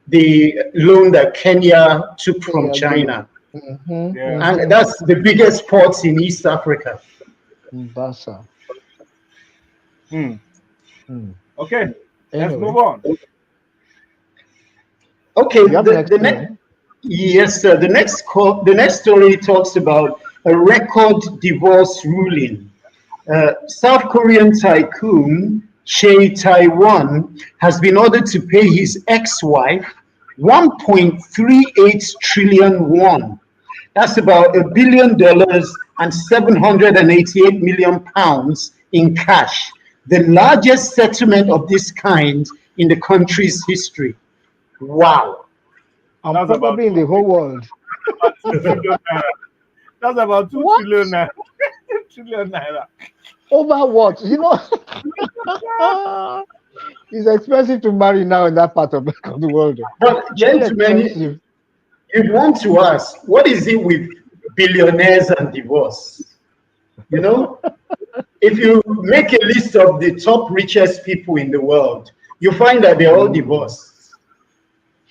the loan that Kenya took from Kenya gave. China. Mm-hmm, yeah. And mm-hmm. that's the biggest port in East Africa. Mombasa. Hmm. Hmm. Okay, let's move Anyway, on. Okay, you have the next the next story. yes, sir. The next story talks about a record divorce ruling. South Korean tycoon Che Taiwan has been ordered to pay his ex-wife 1.38 trillion won. That's about $1 billion and 788 million pounds in cash, the largest settlement of this kind in the country's history. Wow. And That's about probably in the whole world. 2 trillion naira. That's about two What? trillion naira. 2 trillion naira. Over what? It's expensive to marry now in that part of the world. But, Very gentlemen, expensive. you'd want to ask, what is it with billionaires and divorce? You know, if you make a list of the top richest people in the world, you find that they're all True. divorced.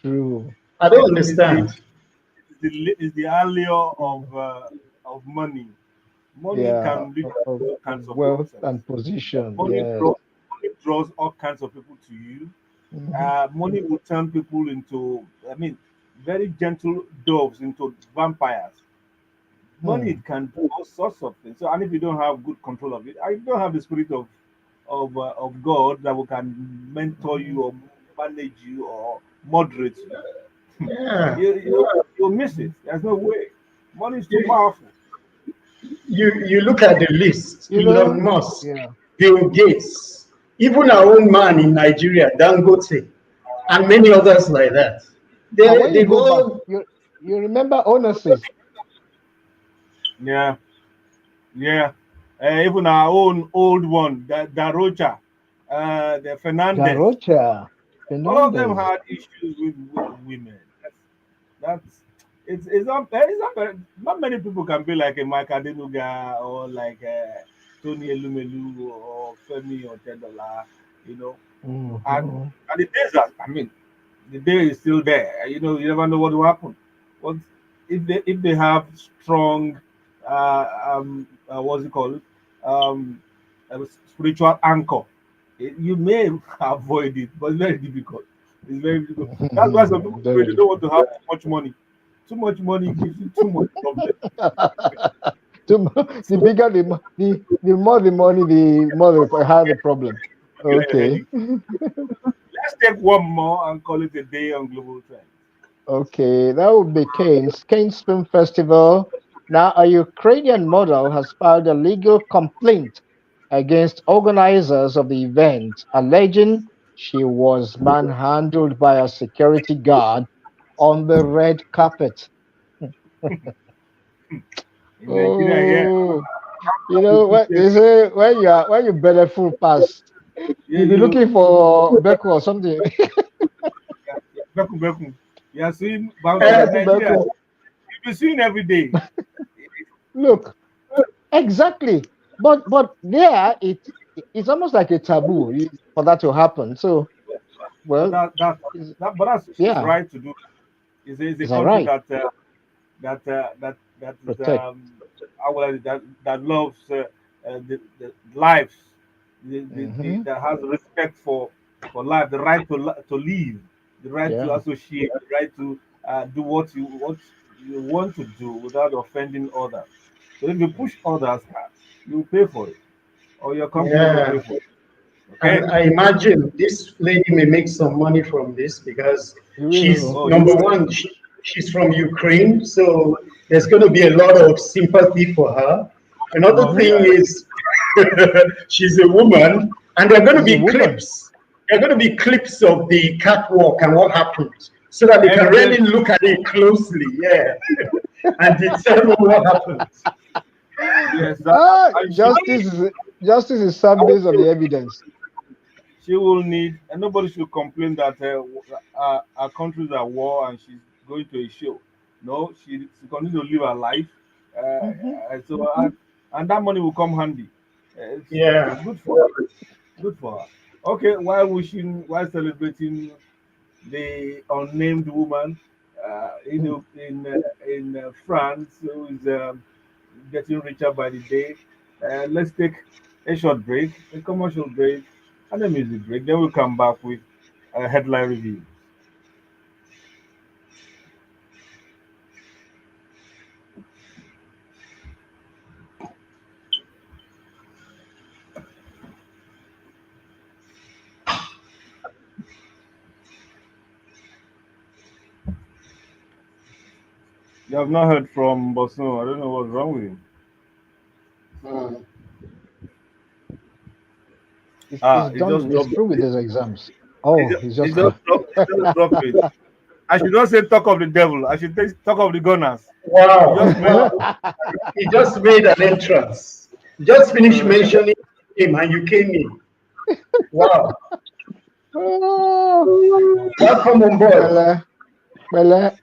True. I don't It's the understand. it's the allure of money. Money Yeah. can lead to all kinds Of of wealth nonsense. and position. Money, Yes. money draws all kinds of people to you. Hmm. Money will turn people into, I mean, very gentle doves into vampires. Money Hmm. can do all sorts of things. So, and if you don't have good control of it, and you don't have the spirit of God that will can mentor Hmm. you or manage you or moderate you, Yeah. you'll miss it. There's no way. Money is too You, powerful. you look at the list: You Elon know, Musk, yeah. Bill Gates, even our own man in Nigeria, Dangote, and many others like that. And when you They've go back, all, you remember Onassis, Yeah, yeah. Even our own old one, the Rocha, the Fernandez, Garocha, all of them Fernandez. had issues with women. That's not many people can be like a Mike Adenuga or like Tony Elumelu or Femi or Tedola, you know. And Hmm. and the days are, I mean, the day is still there. You never know what will happen. What if they have strong, what's it called, um, spiritual anchor? You may avoid it, but it's very difficult. It's very difficult. That's why some people say Very they don't want to difficult. have too much money. Too much money gives you too much problem. The bigger the more the money, the more the higher the problem. Get a Okay. headache. Let's take one more and call it a day on global trends. Okay, that would be Cannes Film Festival. Now, a Ukrainian model has filed a legal complaint against organizers of the event, alleging she was manhandled by a security guard on the red carpet. In Nigeria, yeah, Oh, people what say, they say when you bellyful past, yeah, you'll be looking for Beko or something. Beku Beku. You are seeing bounty uh, in Beku Nigeria. Beku. You'll be seeing every day. Look, exactly. But there it's almost like a taboo for that to happen. So But well, but that's she's yeah, right to do. It's a is that country right? that is Protect. how will I, that loves the lives, Hmm. that has respect for life, the right to live, the right to Yeah. associate, the right to do what you want to do without offending others. So if you push others, you pay for it, or your company will pay yeah. for it. Okay? And I imagine this lady may make some money from this because You she's will. Oh, number one, she's from Ukraine, so there's going to be a lot of sympathy for her. Another Hmm. thing yeah, is she's a woman, and there are going to She's a be woman. clips. There are going to be clips of the catwalk and what happened. so that they can really Evidence. look at it closely, yeah, and determine what happened. Yes, Ah, and justice is served based on the evidence. she will need, and nobody should complain that our countries are at war and she's going to a show. No, she continues to live her life. Mhm. And that money will come handy. It's Yeah. good for her. Good for her. Okay, while celebrating the unnamed woman Mm. in France who is getting richer by the day. Let's take a short break, a commercial break, and a music break. Then we'll come back with a headline review. You have not heard from Bosno. I don't know what's wrong with him. Mm. He's He just done. He's dropped. through with his exams. He Oh, just, he's he just. just dropped. He just dropped it. I should not say talk of the devil. I should talk of the gunners. He Wow. just made. He just made an entrance. Just finished Uh, mentioning him and you came in. Wow. Oh, Welcome on board. Bella, Bella.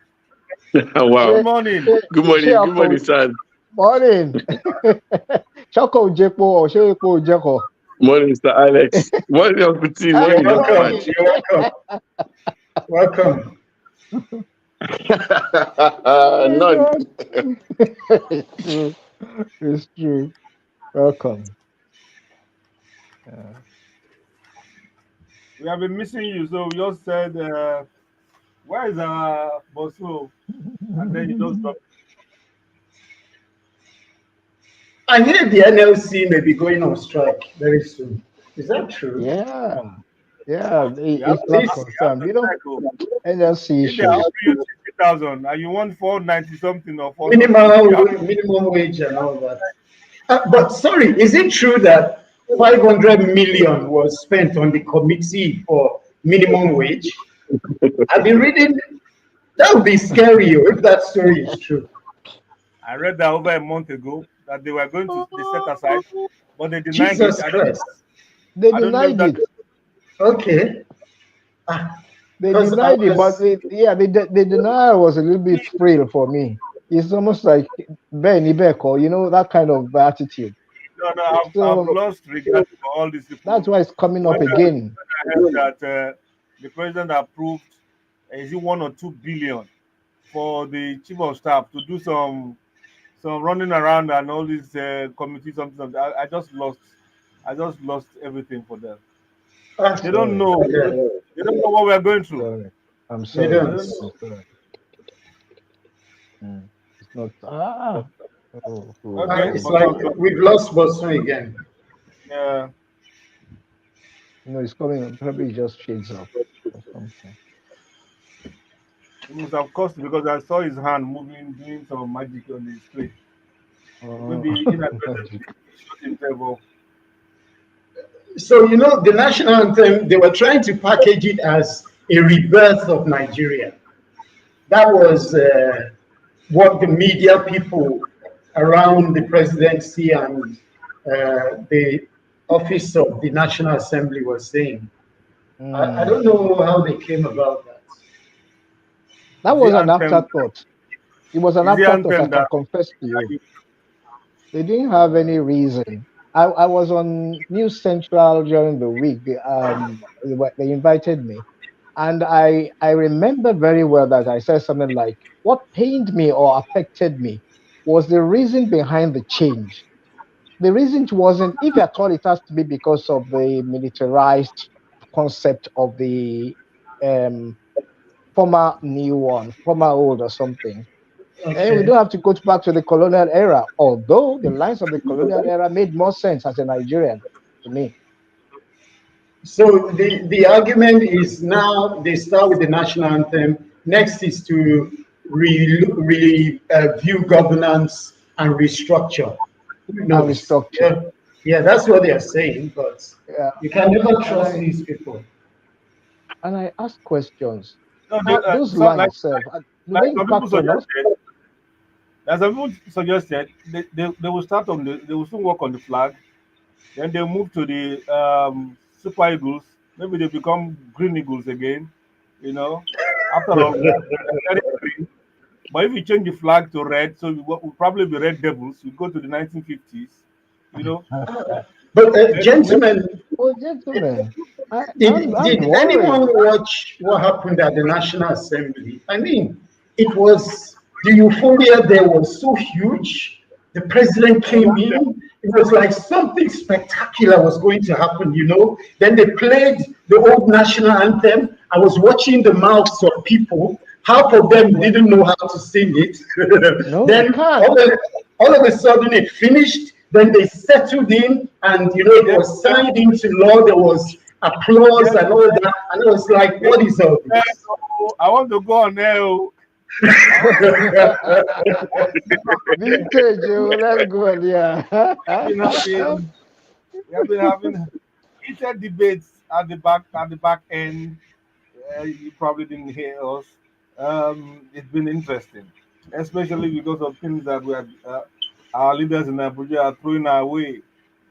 good She, Wow. morning. she, Good she morning. a Good morning, sir. morning. Choco Jepo or Shepo Jeko. Morning, Mr. Alex. Morning, Uncle T. You're Morning, Good Mr. welcome. morning. Fudge. You're welcome. Welcome. Oh my None. God. It's true. It's true. Welcome. Yeah. We have been missing you, so we just said, "Where is our Bosno?" And then you just dropped. I hear the NLC may be going on strike very soon. Is that true? Yeah. Yeah. You have It's to, not This you have confirmed. to You know, cycle. NLC If they are issues. offering you 60,000 and you want 490 something or 4 something, you have to. minimum wage and all that. But sorry, is it true that 500 million was spent on the committee for minimum wage? I've been reading. That would be scary if that story is true. I read that over a month ago that they were going to they set aside, but they denying it. Jesus Christ. They I don't know if denied that. it. Okay. They Because I denied it, but was, yeah, the denial was a little bit frail for me. It's almost like Benny Beko, that kind of attitude. No, no, I've So lost regard for all these that's people. why it's coming When up again. I heard that the president approved, is it 1 or 2 billion for the chief of staff to do some running around and all these committees, something. I just lost everything for them. ah, They don't Sorry, know. yeah, They don't know what we are going through. sorry. I'm they They sorry. don't. don't know. I'm sorry. Mm. It's not. Oh, oh, Okay, It's oh. but like we've lost Boston again. yeah, It's coming. Probably just shades up or something. it must have cost because I saw his hand moving, doing some magic on the screen. Oh, Maybe magic. inadvertently he shot himself off. So, the national anthem, they were trying to package it as a rebirth of Nigeria. That was what the media people around the presidency and the office of the National Assembly were saying. I Mm. don't know how they came about that. That Is the was an anthem? afterthought. It was an Is the afterthought, I anthem can that? confess to that you. you, They didn't have any reason. I was on News Central during the week. They invited me. And I remember very well that I said something like, what pained me or affected me was the reason behind the change. The reason wasn't, if I thought it has to be because of the militarized concept of the um, former new one, former old or something. And we Okay. don't have to go back to the colonial era, although the lines of the colonial era made more sense as a Nigerian to me. So the argument is now they start with the national anthem. Next is to review governance and restructure. Who And knows? restructure. Yeah, yeah, that's what they are saying. But Yeah. you can never And trust I these people. and I ask questions. No, Those so lines, sir, do like they some people impact on us? suggested, as some people suggested, they will start on they will soon work on the flag, then they move to the Super Eagles. Maybe they become Green Eagles again. You know, after all, we are very green. But if you change the flag to red, so we'll probably be Red Devils. We go to the 1950s. You know, But then gentlemen, Oh, gentlemen, I'm did anyone worried. watch what happened at the National Assembly? I mean, it was the euphoria there was so huge. The president came in. It was like something spectacular was going to happen, you know. Then they played the old national anthem. I was watching the mouths of people. Half of them didn't know how to sing it. No, you Then can't. all of a sudden it finished. Then they settled in, and you know it get, was signed into law. There was applause get, and all that, and it was like, get, what is all this? I want to go on there. Oh. I want to Vintage, oh, let's go there. been having we have been having heated debates at the back end. You probably didn't hear us. It's been interesting, especially because of things that our leaders in Abuja are throwing our way.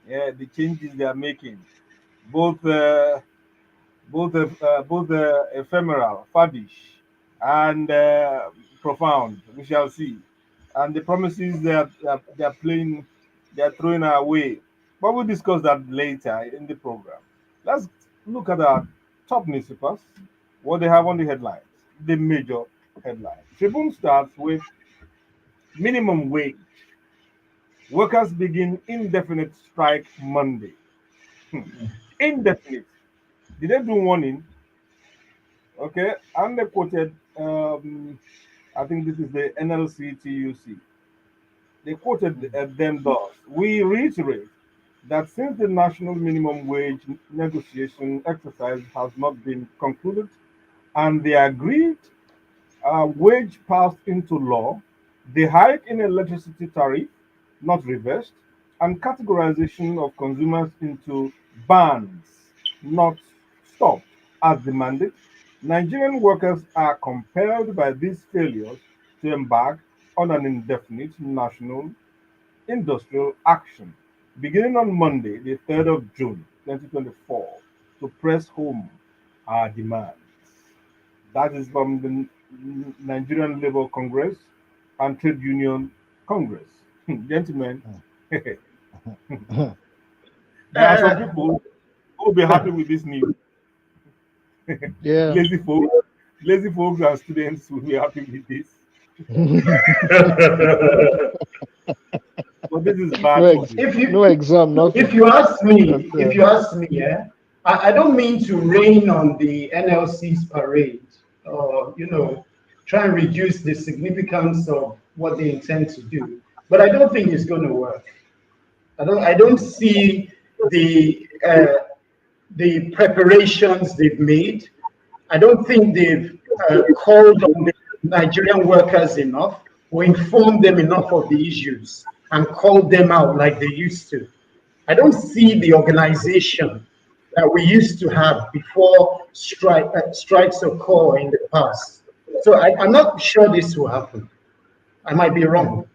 Yeah, the changes they are making, both both ephemeral, faddish, and profound. We shall see. And the promises they are playing, they are throwing our way. But we'll discuss that later in the program. Let's look at our top newspapers, what they have on the headlines, the major headlines. Tribune starts with minimum wage. Workers begin indefinite strike Monday. Hmm. Indefinite. Did they do warning? Okay, and they quoted, I think this is the NLC-TUC. They quoted them thus: "We reiterate that since the national minimum wage negotiation exercise has not been concluded and the agreed wage passed into law, the hike in electricity tariff, not reversed, and categorization of consumers into bands, not stopped, as demanded, Nigerian workers are compelled by these failures to embark on an indefinite national industrial action beginning on Monday, the 3rd of June 2024, to press home our demands." That is from the Nigerian Labour Congress and Trade Union Congress. Gentlemen, there are some Uh, people who will be happy with this news. Yeah. Lazy folks, lazy folks and students will be happy with this. But this is No, bad for the if no you exam, if nothing. you ask But me, yeah, I don't mean to rain on the NLC's parade or try and reduce the significance of what they intend to do, but I don't think it's going to work. I don't see the preparations they've made. I don't think they've called on the Nigerian workers enough or informed them enough of the issues and called them out like they used to. I don't see the organization that we used to have before strikes occur in the past. So I'm not sure this will happen. I might be wrong.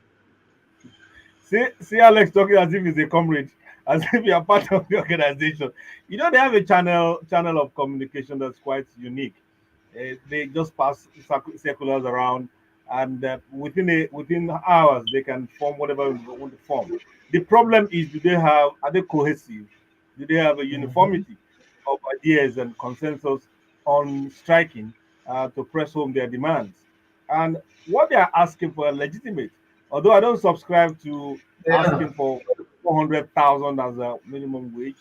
See Alex talking as if he's a comrade, as if you are part of the organization. You know, they have a channel of communication that's quite unique. They just pass circulars around, and within hours they can form whatever they want to form. The problem is, are they cohesive? Do they have a Mhm. uniformity of ideas and consensus on striking to press home their demands? And what they are asking for are legitimate. Although I don't subscribe to Yeah. asking for 400,000 as a minimum wage,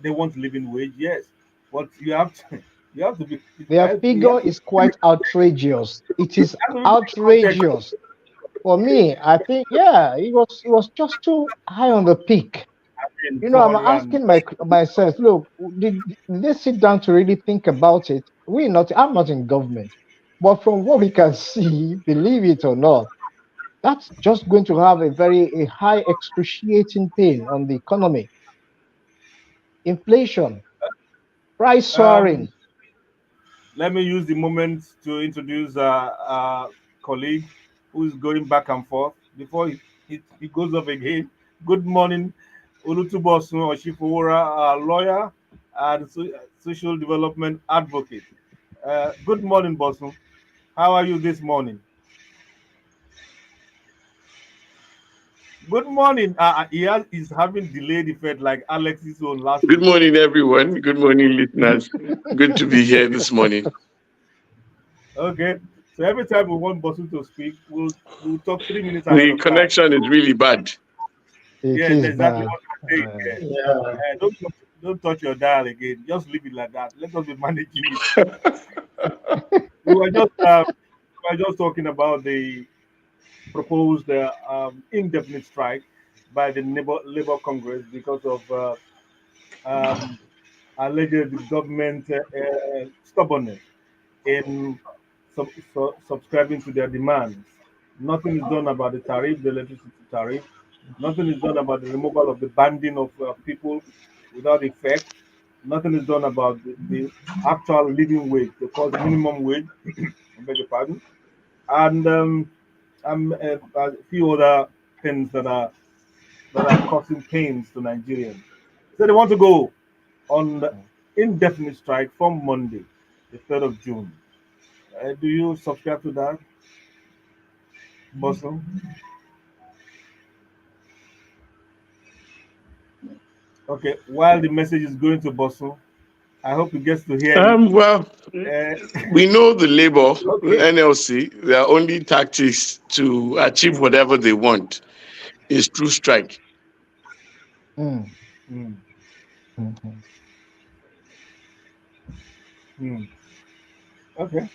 they want living wage, yes, but you have to you have to be Their you have figure to, is quite outrageous. It is have to put it in context. outrageous. For me, I think, yeah, it was just too high on the peak. I mean, I'm 400 asking myself, look, did they sit down to really think about it? I'm not in government, but from what we can see, believe it or not, that's just going to have a high excruciating pain on the economy. Inflation, price um soaring. let me use the moment to introduce our colleague who is going back and forth before he goes off again. Good morning, Olutubosun Oshifowora, lawyer and social development advocate. Good morning, Bosun. How are you this morning? Good morning. He's having delayed effect like Alex's own last Good week. morning, everyone. Good morning, listeners. Good to be here this morning. Okay. So every time we want Bosun to speak, we'll talk 3 minutes ahead The of time. connection is really bad. It Yeah, that's is exactly bad. what I'm saying. Uh, Yeah. Yeah. Don't touch your dial again. Just leave it like that. Let us be managing it. We were just talking about the proposed indefinite strike by the Labour Congress because of um, alleged government stubbornness in subscribing to their demands. Nothing is done about the tariff, the electricity tariff. Nothing is done about the removal of the banding of people without effect. Nothing is done about the actual living wage, they call minimum wage. I beg your pardon, and a few other things that are causing pains to Nigerians. So they want to go on the indefinite strike from Monday, the 3rd of June. Do you subscribe to that, Bosun? Okay, while the message is going to Bosun, I hope he gets to hear it. Well, Uh, we know the labor, the okay. NLC, their only tactics to achieve whatever they want is through strike. mm, Mm, mhm. mm. Okay.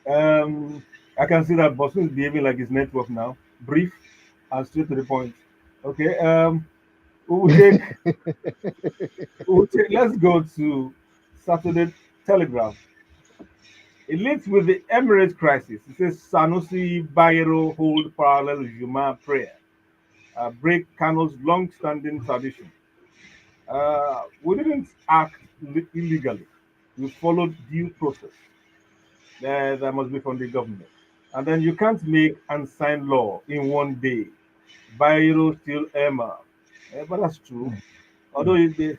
Um, I can see that Bosun is behaving like his network now. Brief and straight to the point. Okay. We will take. Let's go to Saturday Telegraph. It leads with the Emirates crisis. It says Sanusi Bayero hold parallel Juma prayer. Break Kano's long-standing tradition. We didn't act illegally. We followed due process. That must be from the government. And then you can't make and sign law in one day. Bayero still Emma. But that's true. Although they,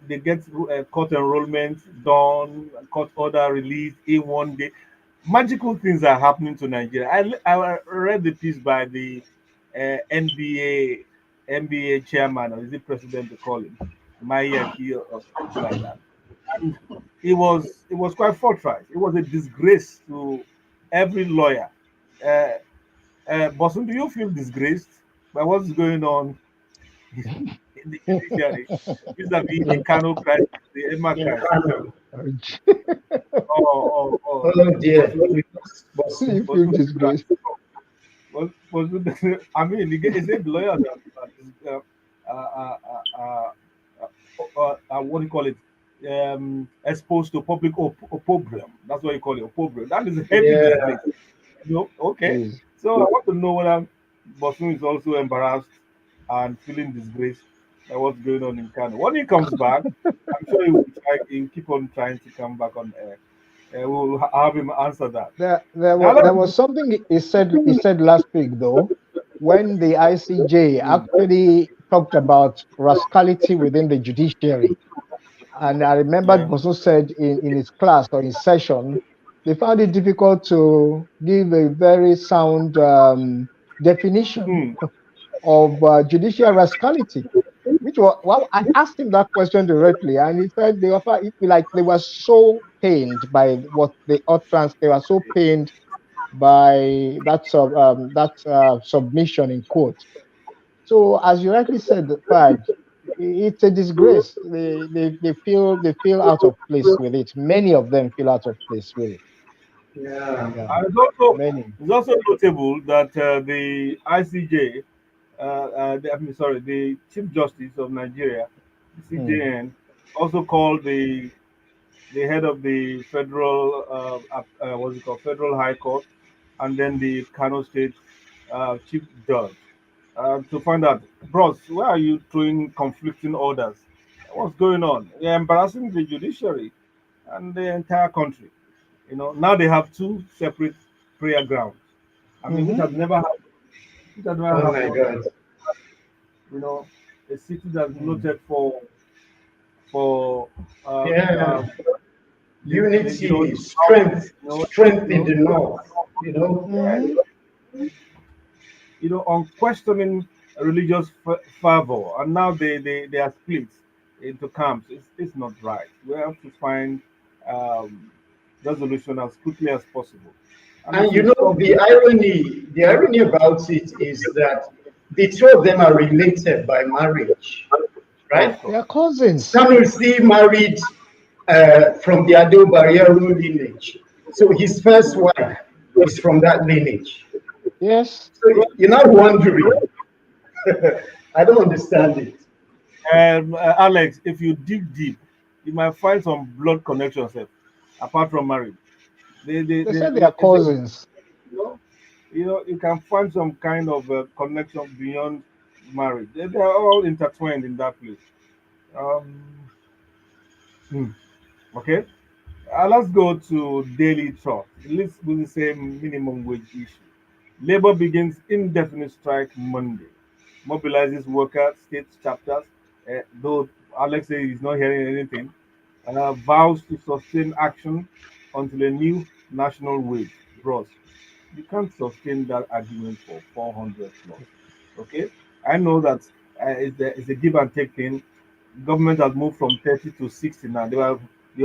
they get court enrollment done, court order released in one day. Magical things are happening to Nigeria. I read the piece by the NBA chairman, or is it president to call him, Mayaki or something like that. And it was quite forthright. It was a disgrace to every lawyer. Uh, Bosun, do you feel disgraced by what's going on in the judiciary vis-a-vis the In, Kano crisis, the Emma in crisis? Kano. Or Oh dear. Bosun, You Bosun. feel Bosun, disgraced. I mean, he said the lawyer that uh, uh, uh, what do you call it? Exposed to public opprobrium. That's what you call it, opprobrium. That is a heavy Yeah. disgrace. Okay. Please. So I want to know whether Bosun is also embarrassed and feeling disgraced by what's going on in Kano. When he comes back, I'm sure he will keep on trying to come back on air. We'll have him answer that. The There other, was something he said last week though, when the ICJ mm, actually talked about rascality within the judiciary. And I remember yeah, Boso said in his class or in session, they found it difficult to give a very sound definition mm, of judicial rascality. Which was, well, I asked him that question directly, and he said they were so pained by what the utterance. They were so pained by that submission in court. So, as you rightly said, Fad, it's a disgrace. They feel out of place with it. Many of them feel out of place with it. Yeah. Yeah, and many. it's also notable that the ICJ, I mean, sorry, the Chief Justice of Nigeria, Mm, CJN, also called the head of the federal what's it called, Federal High Court, and then the Kano State Chief Judge to find out, bros, why are you throwing conflicting orders? What's going on? They're embarrassing the judiciary and the entire country. Now they have two separate prayer grounds. I mean, Mm-hmm. which has never Oh my happened. God. You know, a city that's Mm. noted for uh, Yeah. uh, Unity, housing, strength, strength in the north. You know. yeah, Mm-hmm. unquestioning religious fervor, and now they are split into camps. It's not right. We have to find um, resolution as quickly as possible, and we And you should know, stop. the irony about it is that the two of them are related by marriage, Of right? course. They are cousins. Sanusi married from the Ado Barriero lineage. So his first wife is from that lineage. Yes. So you're not wondering. I don't understand it. Alex, if you dig deep, you might find some blood connections apart from marriage. They said they are It's cousins. you can find some kind of connection beyond marriage. They are all intertwined in that place. Um, hmm, okay, let's go to daily trust. Let's do the same minimum wage issue. Labor begins indefinite strike Monday. Mobilizes workers, state chapters. Though Alex says he's not hearing anything, vows to sustain action until a new national wage. Bros, you can't sustain that argument for 400 plus. Okay, I know that it's a give and take thing. Government has moved from 30 to 60 now. They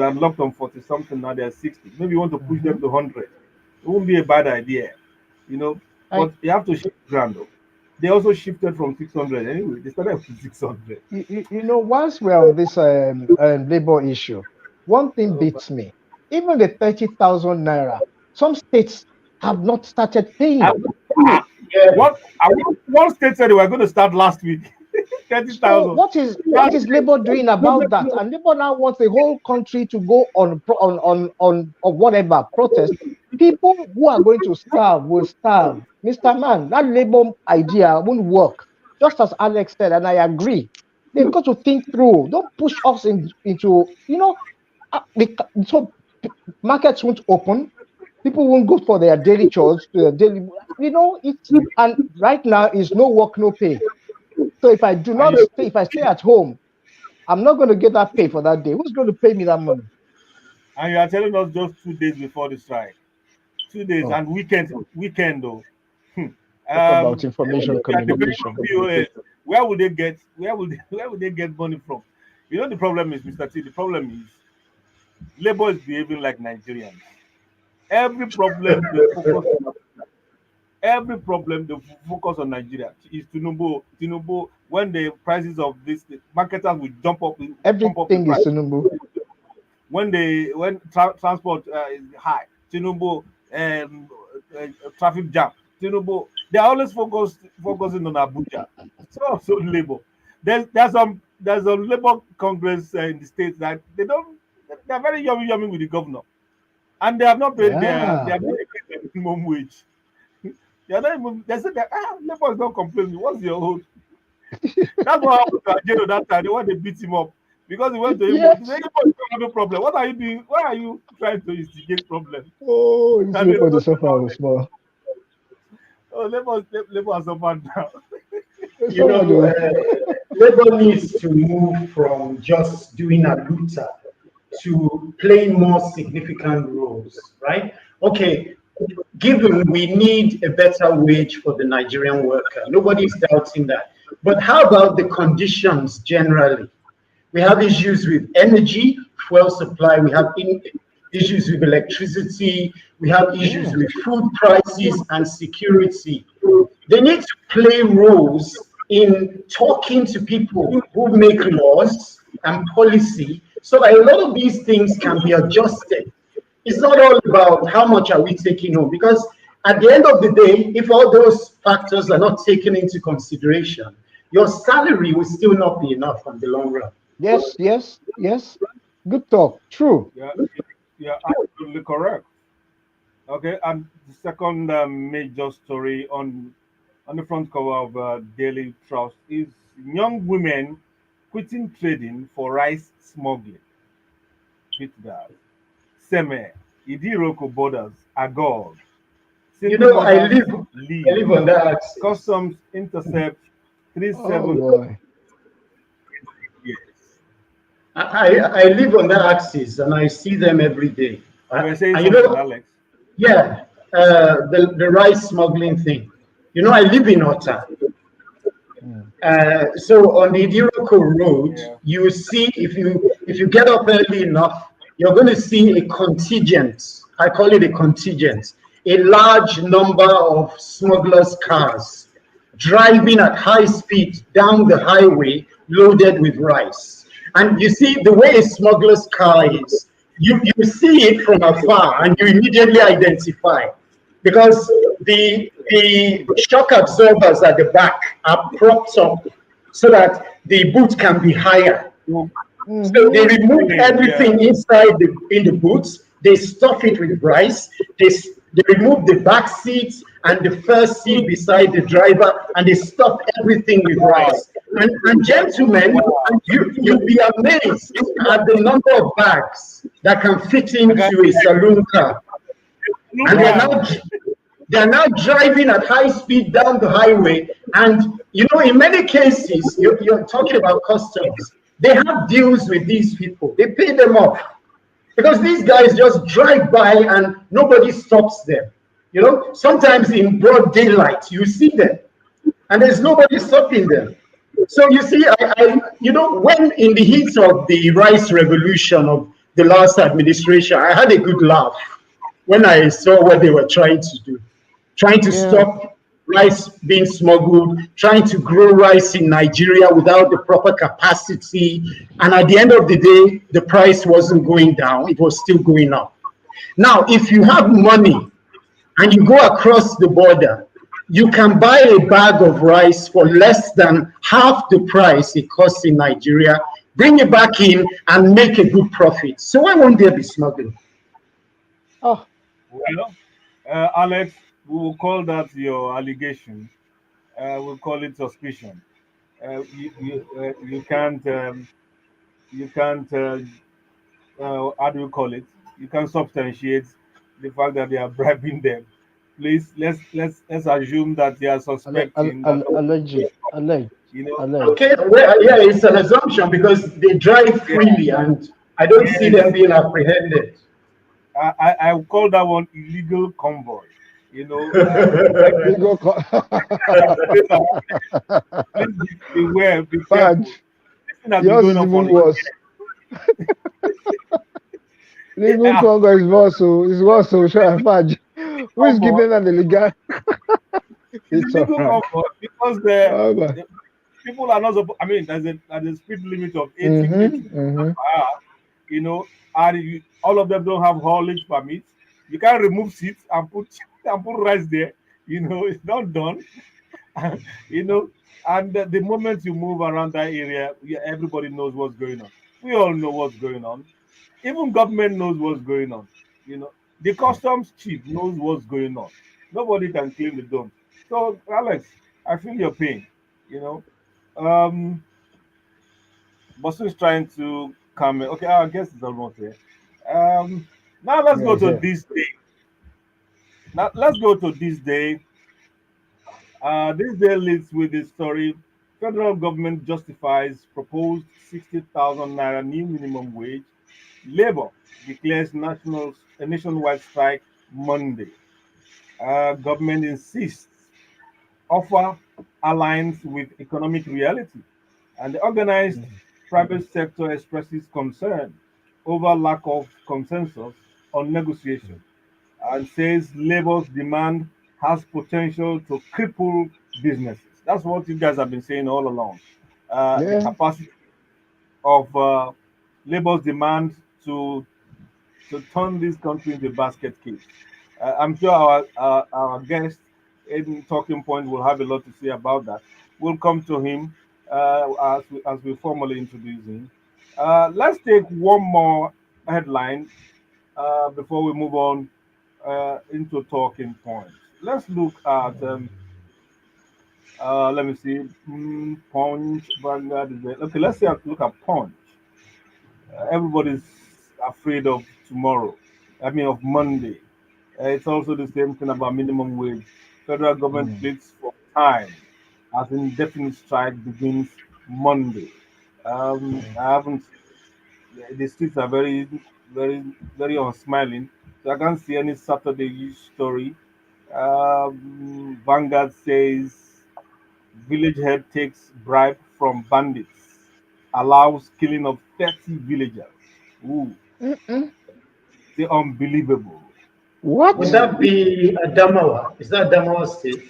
are locked on 40 something now. They're 60. Maybe you want to push Mm-hmm. them to 100. It won't be a bad idea, you know. I, But you have to shift ground though. They also shifted from 600 anyway. They started with 600. once we're on this labor issue, one thing So, beats me. Even the 30,000 naira, some states have not started I, paying. I, Yeah. one state said they were going to start last week. So 30,000. what is Labour doing about that? And Labour now wants the whole country to go on whatever protest. People who are going to starve will starve. Mr. Man, that Labour idea won't work. Just as Alex said, and I agree. They've got to think through. Don't push us into so markets won't open. People won't go for their daily chores, to their daily. It's and right now is no work, no pay. So And you, if I stay at home, I'm not going to get that pay for that day. Who's going to pay me that money? and you are telling us just 2 days before the strike. 2 days Oh, and weekend though. Hmm. talk about Even information though they are developing communication. POS, where will they get money from? The problem is, Mr. T, the problem is Labour is behaving like Nigerians. Every problem they focus on every problem they focus on Nigeria. Is Tinubu, when the prices of this the marketers will pump up the Everything is price. Tinubu. When transport is high, Tinubu, traffic jam, Tinubu, they are always focusing on Abuja. So Labour. There's some Labour Congress in the states that they're very yummy with the governor, and they have not paid they Yeah. have not paid their minimum wage. They are not even they said that Labour is not complaining. What's your own? That's what happened to Ajero that time. They want to beat him up because he went to Imo. He said, Yes. Imo is not having problem. What are you doing? Why are you trying to instigate problem? Oh, this And they labor the told him suffer about was it. small. Oh, Labour has suffered now. They You suffer know, though. Labour needs to move from just doing a looter to playing more significant roles, right? Okay, given we need a better wage for the Nigerian worker, nobody's doubting that. But how about the conditions generally? We have issues with energy, fuel supply, we have issues with electricity, we have issues Yeah. with food prices and security. They need to play roles in talking to people who make laws and policy so that a lot of these things can be adjusted. It's not all about how much are we taking home, because at the end of the day, if all those factors are not taken into consideration, your salary will still not be enough on the long run. Yes, yes, yes. Good talk. True. Yeah, yeah, absolutely correct. Okay, and the second major story on the front cover of Daily Trust is young women quitting trading for rice smuggling. Hit that. Seme, Idiroko borders agog. You Single know, mothers I leave. live on that axis. Customs intercept Oh 37 boy. years. I live on that axis and I see them every day. You were saying And you something, know, Alex? yeah, the rice smuggling thing. You know, I live in Ota. Mm. So on the Idiroko Road, Yeah. you see if you get up early enough, you're going to see a contingent. I call it a contingent, a large number of smugglers' cars driving at high speed down the highway loaded with rice. And you see the way a smuggler's car is, you see it from afar and you immediately identify because the shock absorbers at the back are propped up so that the boot can be higher. So, So they Mm-hmm. remove yeah. everything inside the boots. They stuff it with rice. They remove the back seats and the first seat beside the driver, and they stuff everything with Wow. rice. And gentlemen, Wow. you'll be amazed at the number of bags that can fit I can into a saloon car. And Wow. they're now driving at high speed down the highway. And you know, in many cases, you're talking about customs. They have deals with these people. They pay them off because these guys just drive by and nobody stops them. You know, sometimes in broad daylight, you see them and there's nobody stopping them. So you see, you know, when in the heat of the rice revolution of the last administration, I had a good laugh when I saw what they were trying to do, trying to Yeah. stop rice being smuggled, trying to grow rice in Nigeria without the proper capacity. And at the end of the day, the price wasn't going down, it was still going up. Now, if you have money and you go across the border, you can buy a bag of rice for less than half the price it costs in Nigeria, bring it back in and make a good profit. So why won't there be smuggling? Oh. Well, Alex, we will call that your allegation. We'll call it suspicion. You can't how do you call it? You can't substantiate the fact that they are bribing them. Please, let's assume that they are suspecting that Alleged. Alleged. you know Alleged. Okay, well, yeah, it's an assumption because they drive yeah, freely and I don't see them yes. being apprehended. I call that one illegal convoy. Like Legal. please beware, be careful. Fudge. This thing has been Yours going is on for even worse. Legal yeah, Congo is worse. So is worse. So sure, Fudge. Who is convoy. giving an illegal? It's It's all illegal right. convoy because the, Oh, my. the people are not supposed. I mean, there's a speed limit of 80 80 Mm-hmm. kilometers Mm-hmm. per hour. And all of them don't have haulage permits. You can't remove seats and put rice there. It's not done. you know, and the moment you move around that area, yeah, everybody knows what's going on. We all know what's going on. Even government knows what's going on. The customs chief knows what's going on. Nobody can claim they don't. So, Alex, I feel your pain. You know, um, Boston is trying to come in. Okay, I guess it's almost there. Um, Now let's Yeah, go it's to here. this day. Now let's go to this day. This day leads with the story. Federal government justifies proposed 60,000 naira new minimum wage. Labour declares a nationwide strike Monday. Government insists offer aligns with economic reality, and the organized Mm. private sector expresses concern over lack of consensus on negotiation and says labor's demand has potential to cripple businesses. That's what you guys have been saying all along. The Yeah. capacity of labor's demand to to turn this country into a basket case. I'm sure our guest in Talking Point will have a lot to say about that. We'll come to him as we formally introduce him. Let's take one more headline before we move on into Talking Points. Let's look at Let me see. Punch, Vanguard. Okay, let's see. Look at Punch. Everybody's afraid of tomorrow. I mean, of Monday. It's also the same thing about minimum wage. Federal government Mm, pleads for time as indefinite strike begins Monday. mm, I haven't. The streets are very, very unsmiling. So I can't see any Saturday story. Vanguard says village head takes bribe from bandits, allows killing of 30 villagers. Ooh, mm. they unbelievable. Would What? that be Adamawa? Is that Adamawa State?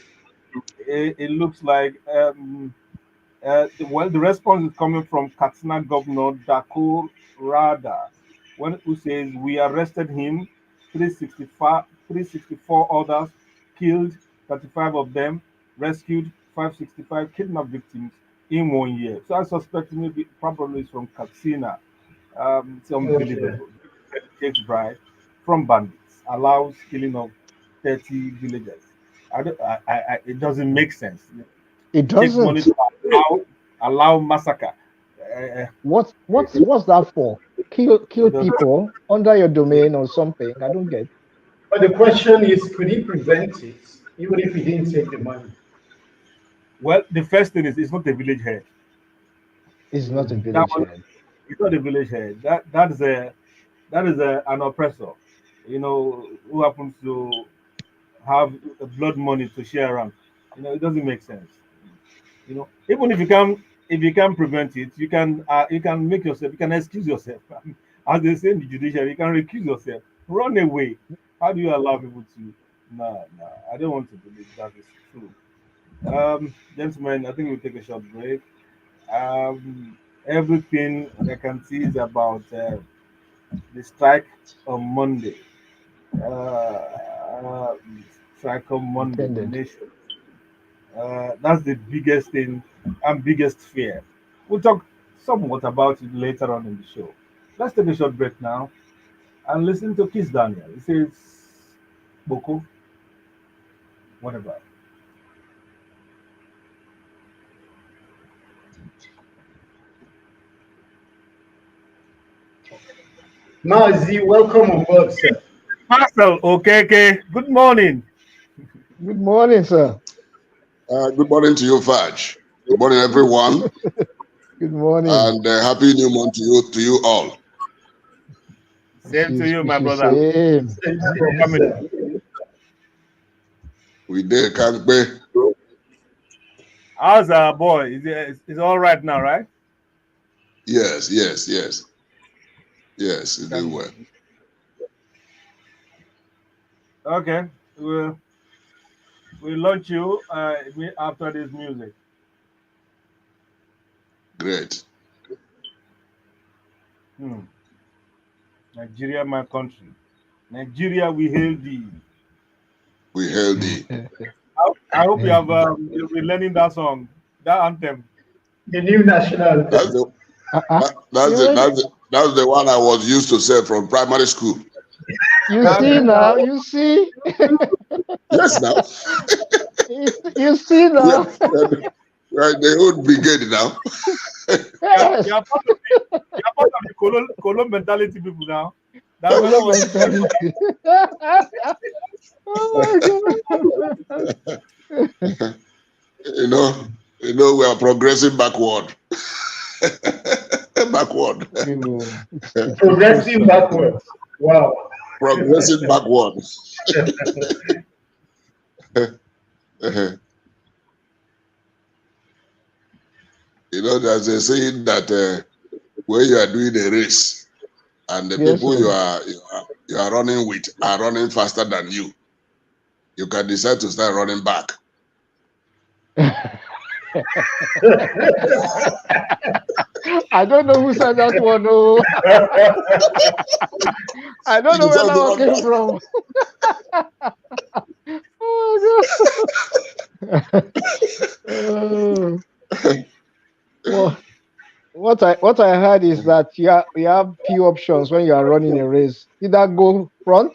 It looks like well, the response is coming from Katsina Governor Dako Rada, who says we arrested him, 365, 364 others killed, 35 of them rescued, 565 kidnapped victims in 1 year. So I suspect maybe probably it's from Katsina. It's Okay. unbelievable. Takes bribe from bandits, allows killing of 30 villagers. It doesn't make sense. It Take money doesn't. to allow massacre. Uh, What's that for? Kill it does, people under your domain or something? I don't get. But the question is, could he prevent it, even if he didn't take the money? well, the first thing is it's not a village head. It's not a That village one, head. it's not a village head. That is an oppressor. Who happens to have blood money to share around. It doesn't make sense. Even if you can prevent it, you can make yourself, you can excuse yourself. As they say in the judiciary, you can recuse yourself, run away. How do you allow people to? Nah, nah. I don't want to believe that is true. Gentlemen, I think we'll take a short break. Everything I can see is about the strike on Monday. Uh, Strike on Monday, the Intended. nation. That's the biggest thing and biggest fear. We'll talk somewhat about it later on in the show. Let's take a short break now and listen to Kiss Daniel. He says, Boko, whatever. Mazi, welcome on board, sir. Marcel, okay. Good morning. Good morning, sir. Good morning to you, Fudge. Good morning, everyone, Good morning. and happy new month to you all. Same to you, Wish my you brother. same. Same Thanks to for you, coming. sir. We did can't pay. How's our boy? Is all right now, right? Yes, you do Can well. Okay. We'll launch you after this music. Great. Hmm. Nigeria, my country. Nigeria, we hail thee. We held the. I hope you'll be learning that song, that anthem. The new national That's anthem. the Uh-uh. that's the You, that's the one I was used to say from primary school. you That's see it. now, you see, Yes, now you see we are, now. we are in the old brigade now. You're, Yes, you're part of you're part of the colon mentality people now. That color whenever mentality. Oh my God. you know, we are progressing backward. Backward. It's true, Progressing sir. backwards. Wow. Progressing backward. There's a saying that when you are doing a race and the Yes, people sir. you are running with are running faster than you can decide to start running back. I don't know who said that one. Oh, I don't You know where decide that to one run came back. from. Oh my God. Oh, well, what I heard is that you have few options when you are running a race. Either go front,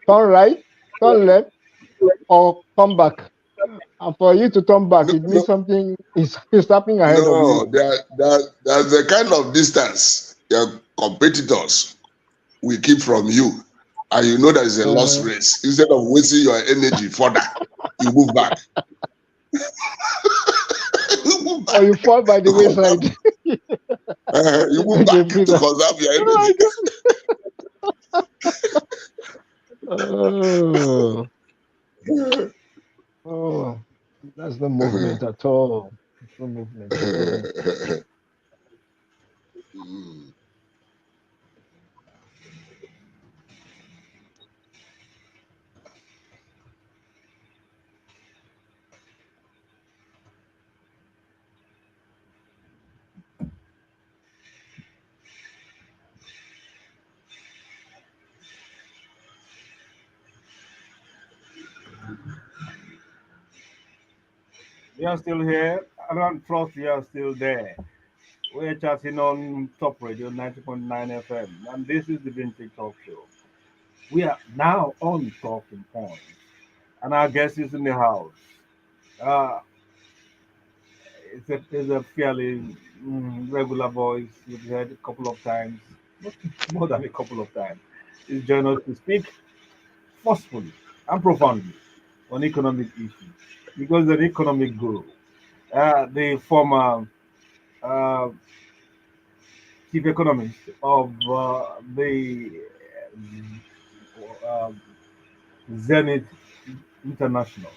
turn right, turn left, or come back. And for you to turn back, No, it no, means something is happening ahead of no. you. There's the kind of distance your competitors will keep from you, and you know that is a lost Uh, race. Instead of wasting your energy further, you move back. You move or back you fall by to the conserve. wayside. You You move make a back to freezer. conserve your Oh energy. my God. Oh, oh, that's no movement at all. It's no movement at all. Mm. We are still here. I don't trust you are still there. We're chatting on Top Radio 90.9 FM, and this is the Vintage Talk Show. We are now on Talking Points, and our guest is in the house. Uh, it's a fairly regular voice. You've heard a couple of times, not more than a couple of times. He's joined us to speak forcefully and profoundly on economic issues because the economic guru, the former uh, chief economist of the uh, Zenith International,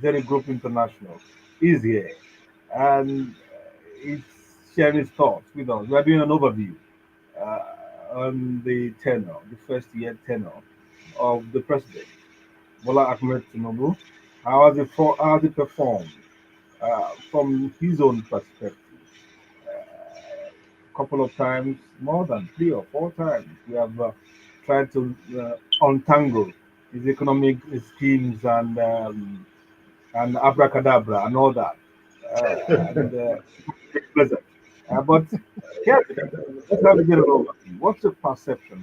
Zenith Group International, is here and he's sharing his thoughts with us. We are doing an overview uh, on the tenure, the first year tenure of the president, Bola Ahmed Tinubu. How has it performed from his own perspective? A couple of times, more than 3 or 4 times, we have tried to untangle his economic schemes and abracadabra and all that. And pleasant. But yeah, let's have a bit of overview. What's your perspective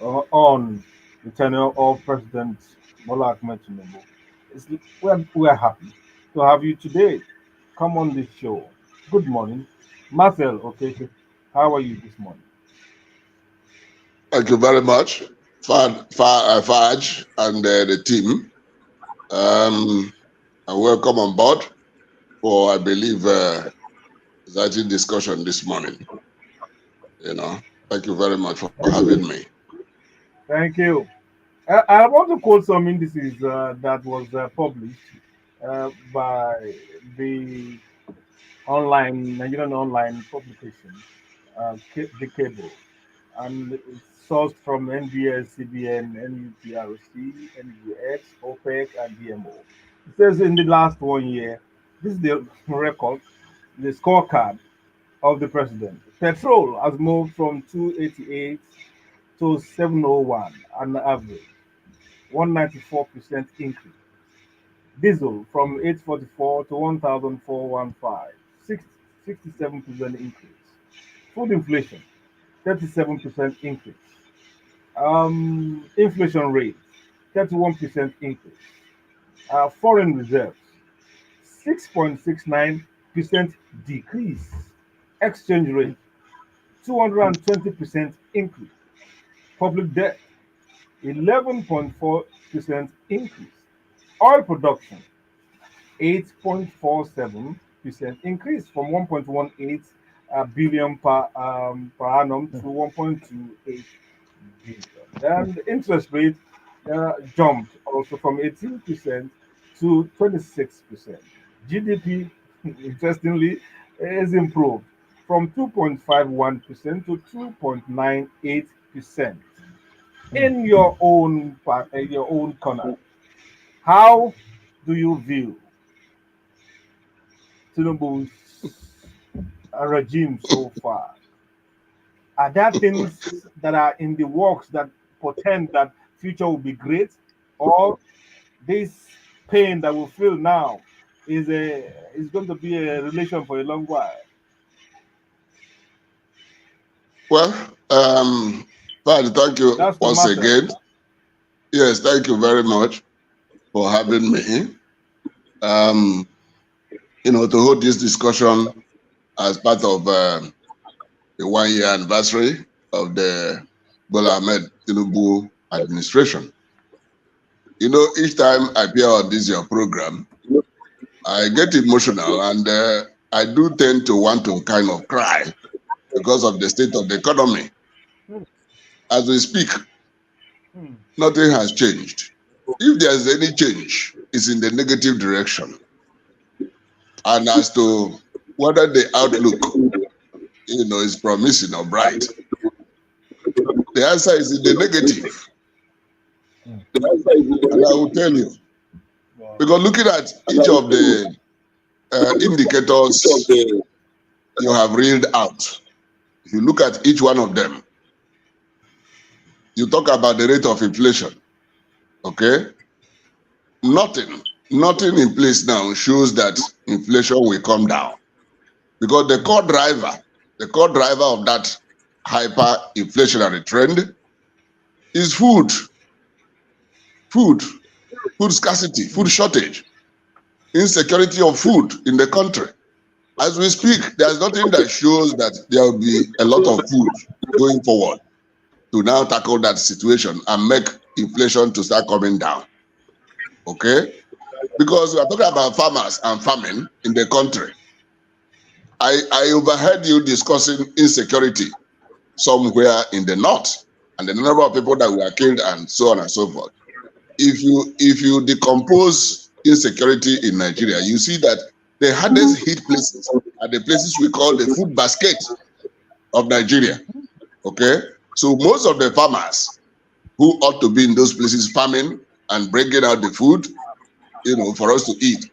on the tenure of President Bola Ahmed Tinubu? We're happy to have you today. Come on this show. Good morning, Marcel. Okay, how are you this morning? Thank you very much, Faj and the team. And welcome on board for, I believe, exciting discussion this morning. Thank you very much for having me. Thank you. I want to quote some indices that was published by the Nigerian online publication, the cable, and it's sourced from NBS, CBN, NUPRC, NUX, OPEC, and DMO. It says in the last 1 year, this is the record, the scorecard of the president. Petrol has moved from 288 to 701 on average, 194% increase. Diesel from 844 to 1,415, 67% increase. Food inflation, 37% increase. Inflation rate, 31% increase. Foreign reserves, 6.69% decrease. Exchange rate, 220% increase. Public debt, 11.4% increase. Oil production, 8.47% increase from 1.18 billion per annum to 1.28 billion. And the interest rate jumped also from 18% to 26%. GDP, interestingly, is improved from 2.51% to 2.98%. In your own corner, how do you view Tinubu's regime so far? Are there things that are in the works that portend that future will be great, or this pain that we feel now is going to be a relation for a long while? Well, Faj, thank you That's to once Marcel. again. Yes, thank you very much for having me. To hold this discussion as part of the 1-year anniversary of the Bola Ahmed Tinubu administration. Each time I appear on this your program, I get emotional and I do tend to want to kind of cry because of the state of the economy. As we speak, nothing has changed. If there's any change, it's in the negative direction. And as to whether the outlook, is promising or bright, the answer is in the negative. And I will tell you, because looking at each of the indicators you have reeled out, if you look at each one of them, you talk about the rate of inflation, okay? Nothing in place now shows that inflation will come down, because the core driver of that hyperinflationary trend is food scarcity, food shortage, insecurity of food in the country. As we speak, there's nothing that shows that there will be a lot of food going forward to now tackle that situation and make inflation to start coming down. Okay? Because we are talking about farmers and farming in the country. I overheard you discussing insecurity somewhere in the north and the number of people that were killed and so on and so forth. If you decompose insecurity in Nigeria, you see that the hardest hit places are the places we call the food basket of Nigeria. Okay? So most of the farmers who ought to be in those places farming and bringing out the food, for us to eat,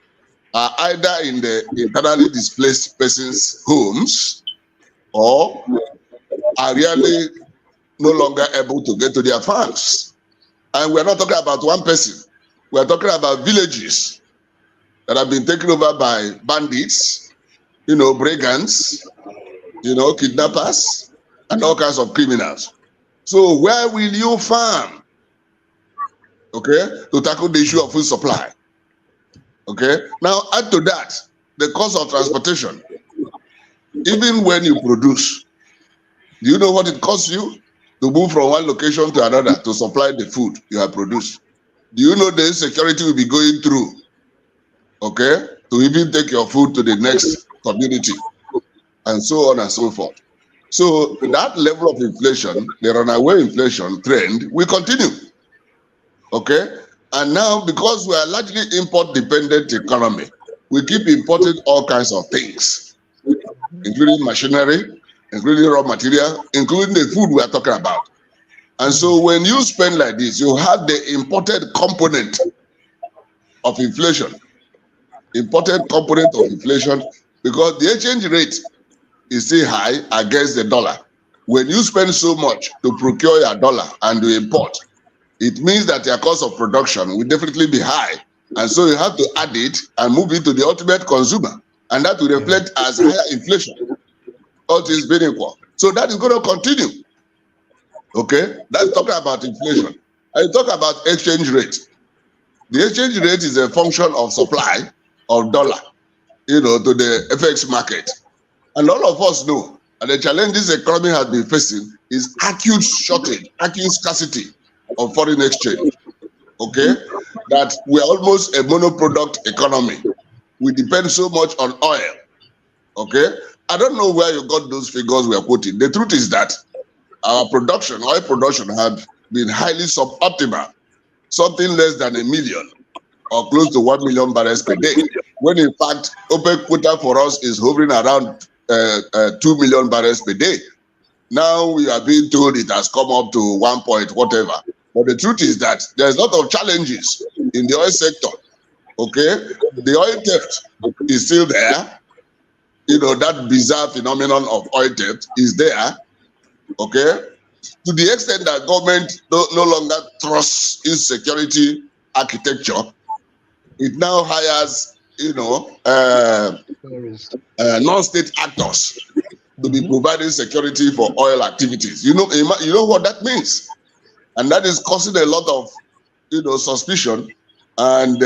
are either in the internally displaced persons' homes or are really no longer able to get to their farms. And we're not talking about one person. We're talking about villages that have been taken over by bandits, brigands, kidnappers, and all kinds of criminals. So where will you farm? Okay, to tackle the issue of food supply. Okay, now add to that the cost of transportation. Even when you produce, do you know what it costs you to move from one location to another to supply the food you have produced? Do you know the insecurity will be going through? Okay, to even take your food to the next community, and so on and so forth. So that level of inflation, the runaway inflation trend, will continue. Okay, and now because we are largely import-dependent economy, we keep importing all kinds of things, including machinery, including raw material, including the food we are talking about. And so when you spend like this, you have the imported component of inflation. Imported component of inflation, because the exchange rate is still high against the dollar. When you spend so much to procure your dollar and to import, it means that your cost of production will definitely be high. And so you have to add it and move it to the ultimate consumer. And that will reflect as higher inflation. All things being equal. So that is going to continue. Okay? That's talking about inflation. And you talk about exchange rate. The exchange rate is a function of supply of dollar, to the FX market. And all of us know, and the challenge this economy has been facing is acute shortage, acute scarcity of foreign exchange. Okay? That we are almost a monoproduct economy. We depend so much on oil. Okay? I don't know where you got those figures we are quoting. The truth is that our production, oil production, had been highly suboptimal, something less than 1 million or close to 1 million barrels per day, when in fact OPEC quota for us is hovering around 2 million barrels per day. Now we are being told it has come up to 1 point whatever. But the truth is that there's a lot of challenges in the oil sector. Okay, the oil theft is still there. That bizarre phenomenon of oil theft is there. Okay, to the extent that government no longer trusts insecurity architecture, it now hires, non-state actors to be providing security for oil activities. You know what that means, and that is causing a lot of, suspicion and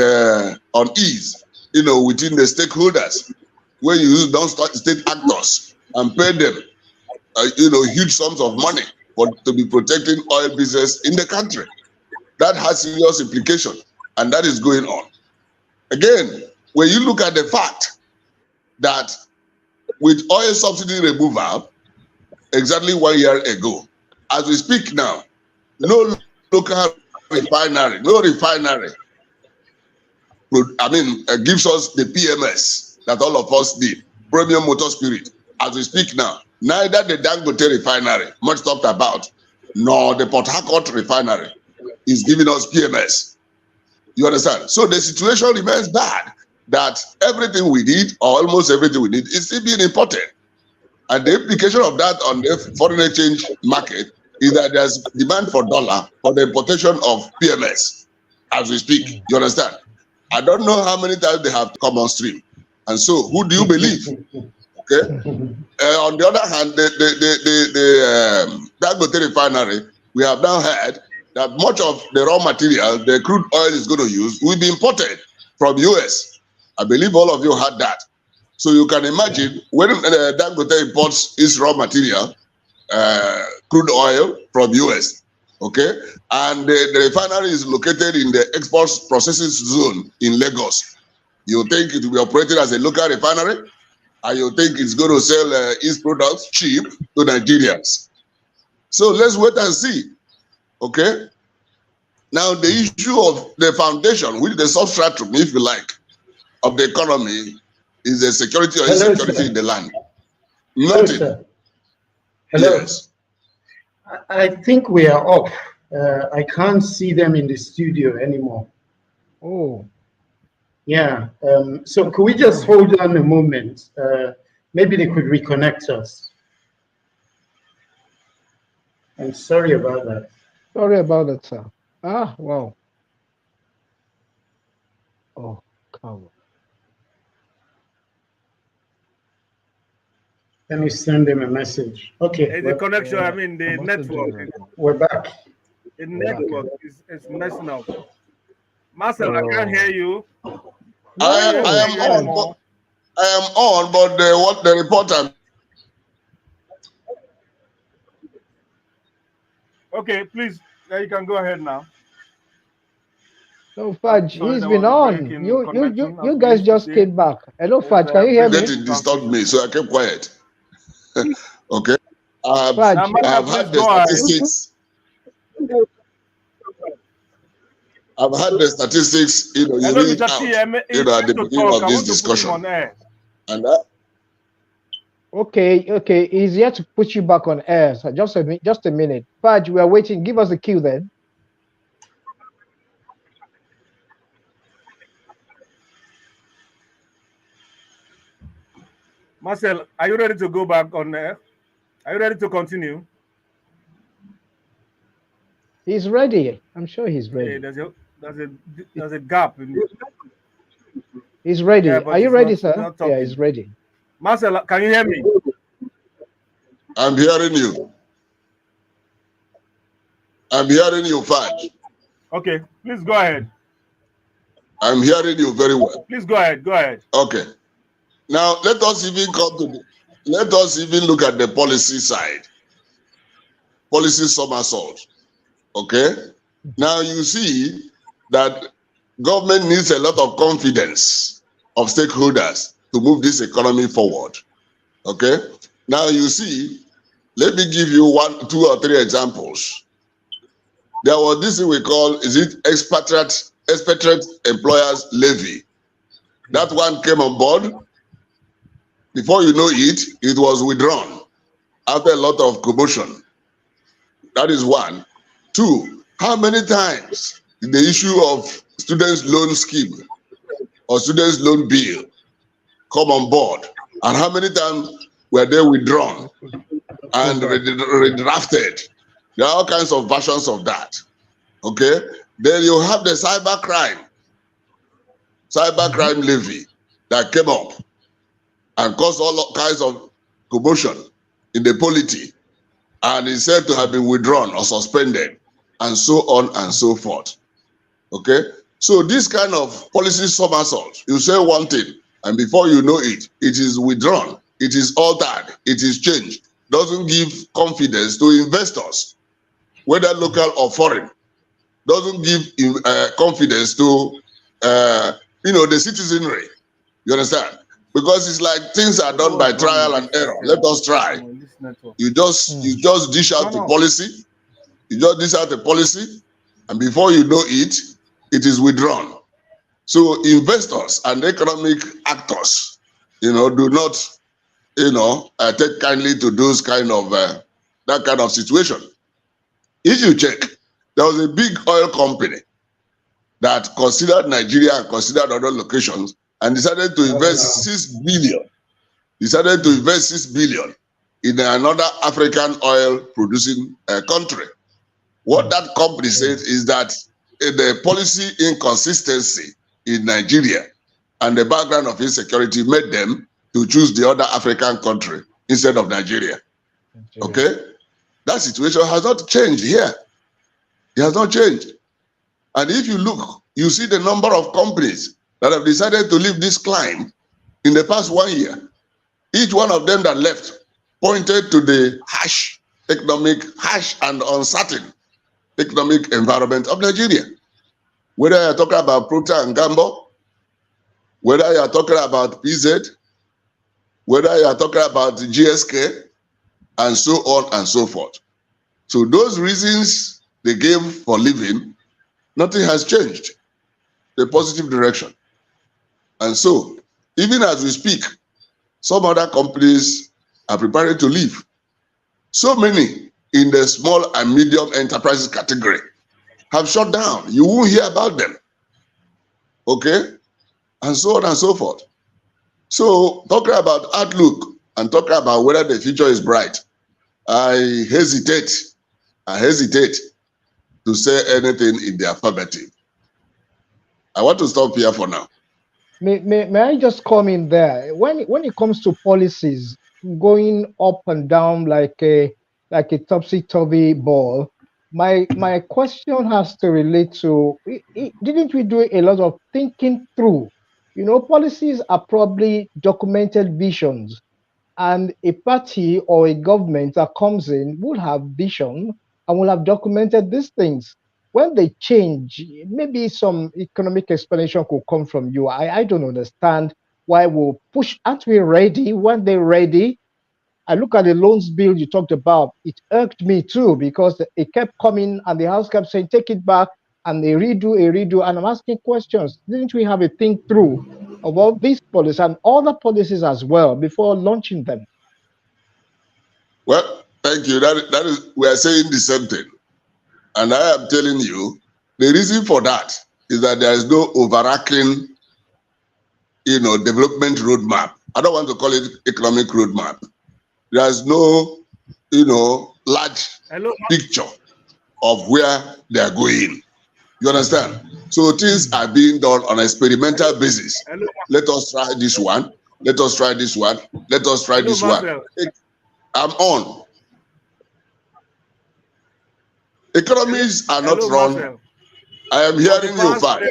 unease, within the stakeholders. When you use non-state actors and pay them, huge sums of money to be protecting oil business in the country. That has serious implication, and that is going on. Again, when you look at the fact that with oil subsidy removal, exactly 1 year ago, as we speak now, no local refinery, gives us the PMS that all of us need, premium motor spirit. As we speak now, neither the Dangote refinery, much talked about, nor the Port Harcourt refinery is giving us PMS. You understand? So the situation remains bad, that everything we need, or almost everything we need, is still being imported. And the implication of that on the foreign exchange market is that there's demand for dollar for the importation of PMS as we speak. You understand? I don't know how many times they have to come on stream. And so, who do you believe? Okay. On the other hand, the Dangote refinery, we have now heard that much of the raw material the crude oil is going to use will be imported from US. I believe all of you heard that. So you can imagine when Dangote imports its raw material, crude oil from US, okay, and the refinery is located in the export processing zone in Lagos. You think it will be operated as a local refinery, and you think it's going to sell its products cheap to Nigerians. So let's wait and see, okay? Now the issue of the foundation, which the substratum, if you like, of the economy is the security or insecurity in the land. Hello, Nothing. sir. Hello. Yes. I think we are off. I can't see them in the studio anymore. Oh, Yeah. So could we just hold on a moment? Maybe they could reconnect us. I'm sorry about that. sorry about that, sir. Ah, wow. Oh, come on. Let me send them a message. Okay. The connection, I mean, the I'm also doing network, that now. We're back. the We're back. network is messing up. Marcel, I can't hear you. I No, am Hear on, more. I am on, but what the reporter. Okay, please, you can go ahead now. no, Fudge, Sorry, he's there been was a on. break in You connection, as you we guys used to just say. came back. Hello, There's Fudge, can you hear me? That it disturbed me, so I kept quiet. Okay. Now, Fudge, I Marcel, have please had the go ahead. statistics. I've had the statistics, you Hello, read Mr. out, T. at the To beginning talk. of I this want to put him on discussion. air. And okay, he's here to put you back on air. So just a minute. Fudge, we are waiting. Give us the cue then. Marcel, are you ready to go back on air? Are you ready to continue? He's ready. I'm sure he's Hey, ready. there's a gap in. He's ready. Yeah, Are but you he's ready, not sir? not Yeah, he's talking. ready. Marcel, can you hear me? I'm hearing you. I'm hearing you, Fudge. Okay, please go ahead. I'm hearing you very well. Please go ahead. Go ahead. Okay. Now let us even look at the policy side. Policy somersault. Okay. Now you see that government needs a lot of confidence of stakeholders to move this economy forward. Okay. Now you see, let me give you 1, 2, or 3 examples. There was this thing we call, expatriate employers levy. That one came on board. Before you know it, it was withdrawn after a lot of commotion. That is 1. 2, how many times did the issue of students' loan scheme or students' loan bill come on board? And how many times were they withdrawn and redrafted? There are all kinds of versions of that. Okay? Then you have the cybercrime levy that came up and caused all kinds of commotion in the polity, and is said to have been withdrawn or suspended, and so on and so forth. Okay? So this kind of policy somersault, you say one thing, and before you know it, it is withdrawn, it is altered, it is changed. Doesn't give confidence to investors, whether local or foreign. Doesn't give confidence to the citizenry. You understand? Because it's like things are done by trial and error. Let us try. You just dish out the policy. You just dish out the policy, and before you know it, it is withdrawn. So investors and economic actors, do not, take kindly to those kind of that kind of situation. If you check, there was a big oil company that considered Nigeria and considered other locations and decided to invest 6 billion. Decided to invest 6 billion in another African oil producing country. What that company said is that the policy inconsistency in Nigeria and the background of insecurity made them to choose the other African country instead of Nigeria. Okay? That situation has not changed here. It has not changed. And if you look, you see the number of companies that have decided to leave this climb in the past 1 year. Each one of them that left pointed to the harsh and uncertain economic environment of Nigeria. Whether you're talking about Procter & Gamble, whether you're talking about PZ, whether you're talking about GSK, and so on and so forth. So those reasons they gave for leaving, nothing has changed. The positive direction. And so, even as we speak, some other companies are preparing to leave. So many in the small and medium enterprises category have shut down. You won't hear about them. Okay? And so on and so forth. So, talking about outlook and talking about whether the future is bright, I hesitate to say anything in the affirmative. I want to stop here for now. May I just come in there? When it comes to policies going up and down like a topsy-turvy ball, my question has to relate to, didn't we do a lot of thinking through? Policies are probably documented visions, and a party or a government that comes in will have vision and will have documented these things. When they change, maybe some economic explanation could come from you. I don't understand why we'll push. Aren't we ready? When they're ready, I look at the loans bill you talked about. It irked me too, because it kept coming and the House kept saying, take it back, and they redo. And I'm asking questions. Didn't we have a think through about these policies and other policies as well before launching them? Well, thank you. That is, we are saying the same thing. And I am telling you, the reason for that is that there is no overarching, development roadmap. I don't want to call it economic roadmap. There is no, large picture of where they are going. You understand? So things are being done on an experimental basis. Let us try this one. Let us try this one. Let us try this one. I'm on. Economies are not run. I am hearing you fast.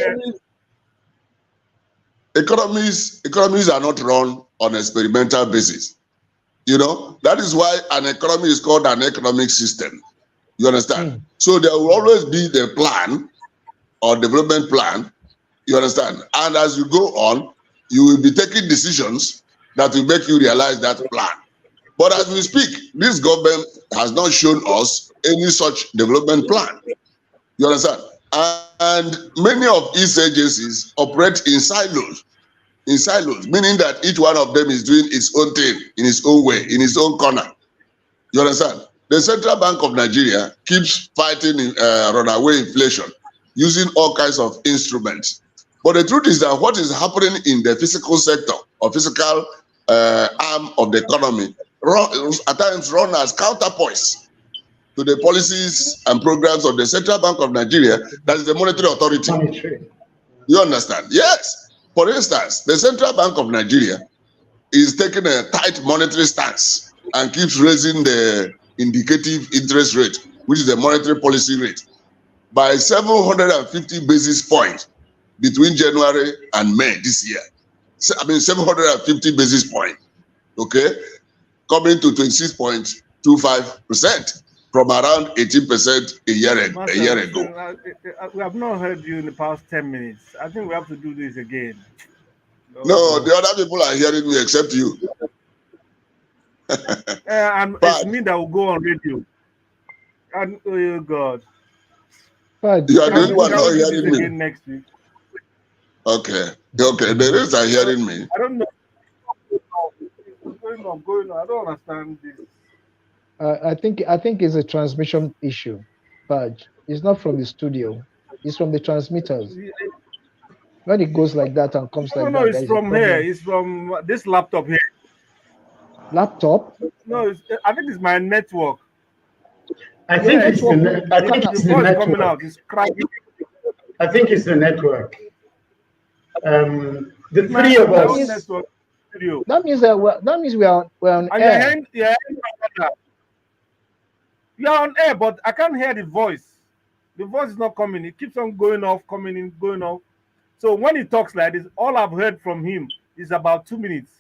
Economies are not run on experimental basis. That is why an economy is called an economic system. You understand? So there will always be the plan or development plan. You understand? And as you go on, you will be taking decisions that will make you realize that plan. But as we speak, this government has not shown us any such development plan. You understand? And many of its agencies operate in silos, meaning that each one of them is doing its own thing in its own way, in its own corner. You understand? The Central Bank of Nigeria keeps fighting runaway inflation using all kinds of instruments. But the truth is that what is happening in the physical sector or physical arm of the economy at times run as counterpoise to the policies and programs of the Central Bank of Nigeria, that is the monetary authority. You understand? Yes. For instance, the Central Bank of Nigeria is taking a tight monetary stance and keeps raising the indicative interest rate, which is the monetary policy rate, by 750 basis points between January and May this year. I mean, 750 basis points. Okay, coming to 26.25% from around 18% a year Marcel, ago. listen, we have not heard you in the past 10 minutes. I think we have to do this again. No, No. the other people are hearing me except you. And it's But me that will go on radio. And oh God. Fudge, you are the Can only we, one can not we do this hearing me. again next week? Okay. Okay, the rest are hearing me. I don't know. What's going on. I don't understand this. I think it's a transmission issue, Fudge. It's not from the studio. It's from the transmitters. When it goes like that and comes No, like no, that, it's there is a from here. problem. It's from this laptop here. Laptop? No, I think it's my network. I Your think Yeah, it's the network ne- I think the it's the voice coming out network. is cracking. I think it's the network. The It's three of my that own means us. network studio. that means we're on And air. you're on air, but I can't hear the voice. The voice is not coming. It keeps on going off, coming in, going off. So when he talks like this, all I've heard from him is about 2 minutes.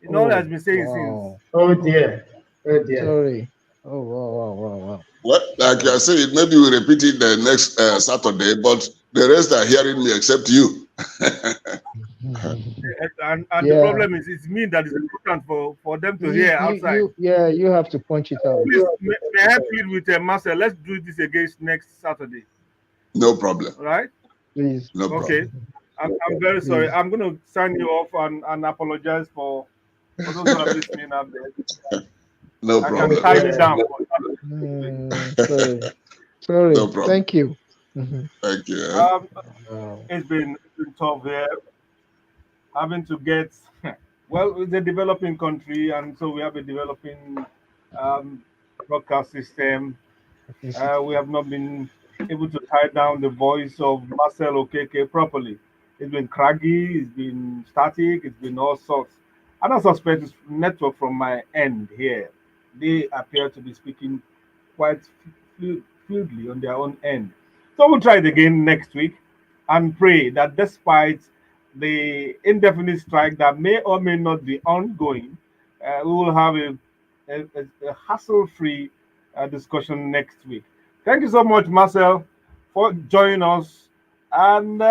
You know, all he has Oh been saying since. wow. Oh dear. Oh dear. Sorry. Oh wow. Well, like I said, maybe we'll repeat it the next Saturday, but the rest are hearing me except you. And the Yeah. problem is, it's me that is important for them to You, hear you outside. you yeah, you have to punch it out. Please, may I plead with Marcel? Let's do this again next Saturday. No problem. All right? Please. No problem. Okay. I'm very sorry. Please. I'm going to sign you off and apologize for those who are listening out there. No I can problem. tie you down. Sorry. No Sorry. problem. Thank you. Mhm. Thank you. Um, Wow. it's been tough here, having to get well. It's a developing country, and so we have a developing um, broadcast system. We have not been able to tie down the voice of Marcel Okeke properly. It's been craggy, it's been static, it's been all sorts. I don't suspect it's network from my end here. They appear to be speaking quite fluidly on their own end. So we'll try it again next week and pray that despite the indefinite strike that may or may not be ongoing, we will have a hassle-free discussion next week. Thank you so much, Marcel, for joining us. And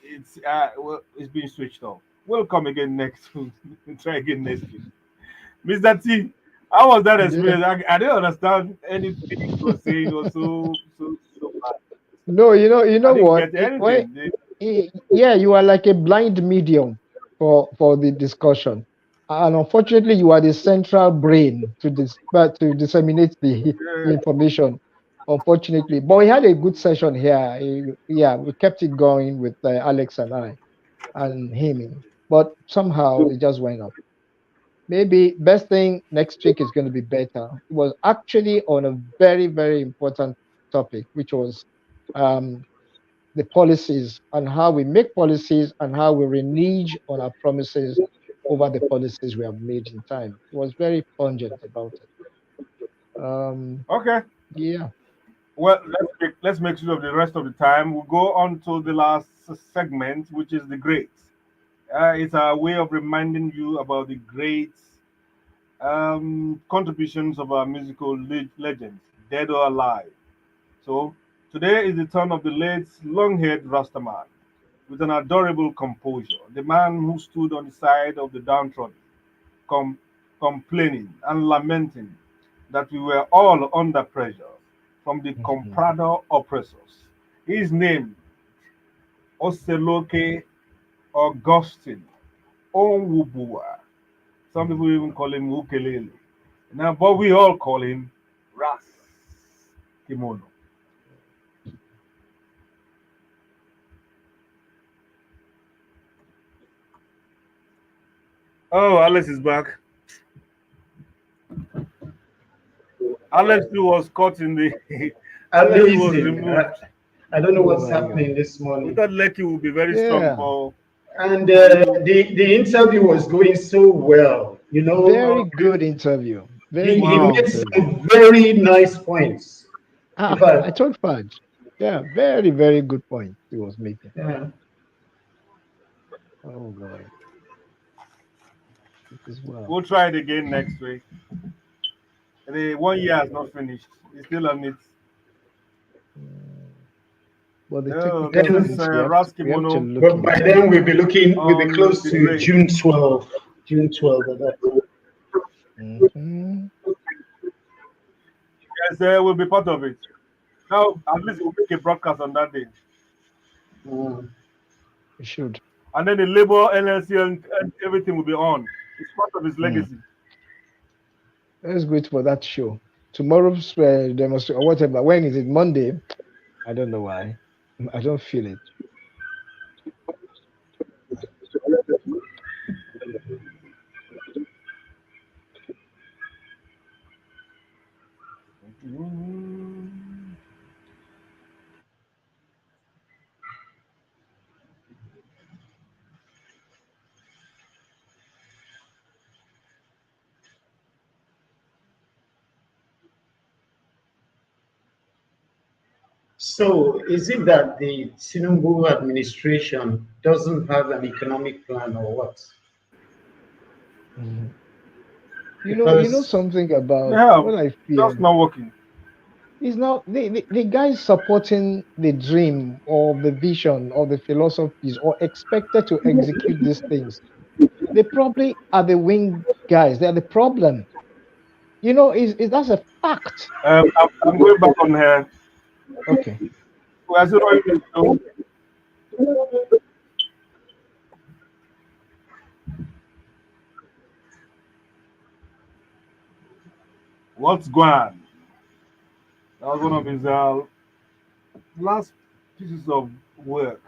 it's been switched off. We'll come again next week. We'll try again next week. Mr. T, how was that Yeah. experience? I didn't understand anything you were saying. It was so bad. No, you I know didn't what? get anything. Yeah, you are like a blind medium for the discussion, and unfortunately, you are the central brain to disseminate the information. Unfortunately, but we had a good session here. Yeah, we kept it going with Alex and I and him, but somehow it just went up. Maybe best thing next week is going to be better. It was actually on a very, very important topic, which was um, the policies and how we make policies and how we renege on our promises over the policies we have made in time. It was very pungent about it. Okay. Yeah. Well, let's make sure of the rest of the time. We'll go on to the last segment, which is the greats. It's a way of reminding you about the great contributions of our musical legends, dead or alive. So today is the turn of the late long-haired Rastaman with an adorable composure, the man who stood on the side of the downtrodden, com- complaining and lamenting that we were all under pressure from the comprador oppressors. His name, Oseloke Augustine Onwubua. Some people even call him Ukelele. Now, but we all call him Ras Kimono. Oh, Alex is back. Alex too was caught in the. Alex was Amazing. removed. I don't know Oh what's my God. happening this We morning. thought Lecky would be very strong Yeah. And for you. the interview was going so well. Very Okay. good interview. Very He good Wow. made interview. some very nice points. In I fact, told Fudge. Yeah, very, very good point he was making. yeah. Oh God, it is well. We'll try it again next week. The 1 year has not finished. It's still on it. Mm. But the Oh, technical there's Then, this things Ras we have to kimono look but by into. then we'll be on close the to tray. June 12th. June 12th. That. Hmm. Yes, will be part of it. Now, at least we'll make a broadcast on that day. Mm. We should. And then the labor, LLC, and everything will be on. It's part of his Mm. legacy. Let's wait for that show. Tomorrow's demonstration or whatever. When is it? Monday? I don't know why. I don't feel it. So, is it that the Tinubu administration doesn't have an economic plan or what? Mhm. You know Because something They about have what I just fear not working. is not the guys supporting the dream or the vision or the philosophies or expected to execute these things. They probably are the wing guys. They are the problem. Is that's a fact. I'm going back on here. Okay. Well, I said, "Oh, you know, what's going on?" That was one of his last pieces of work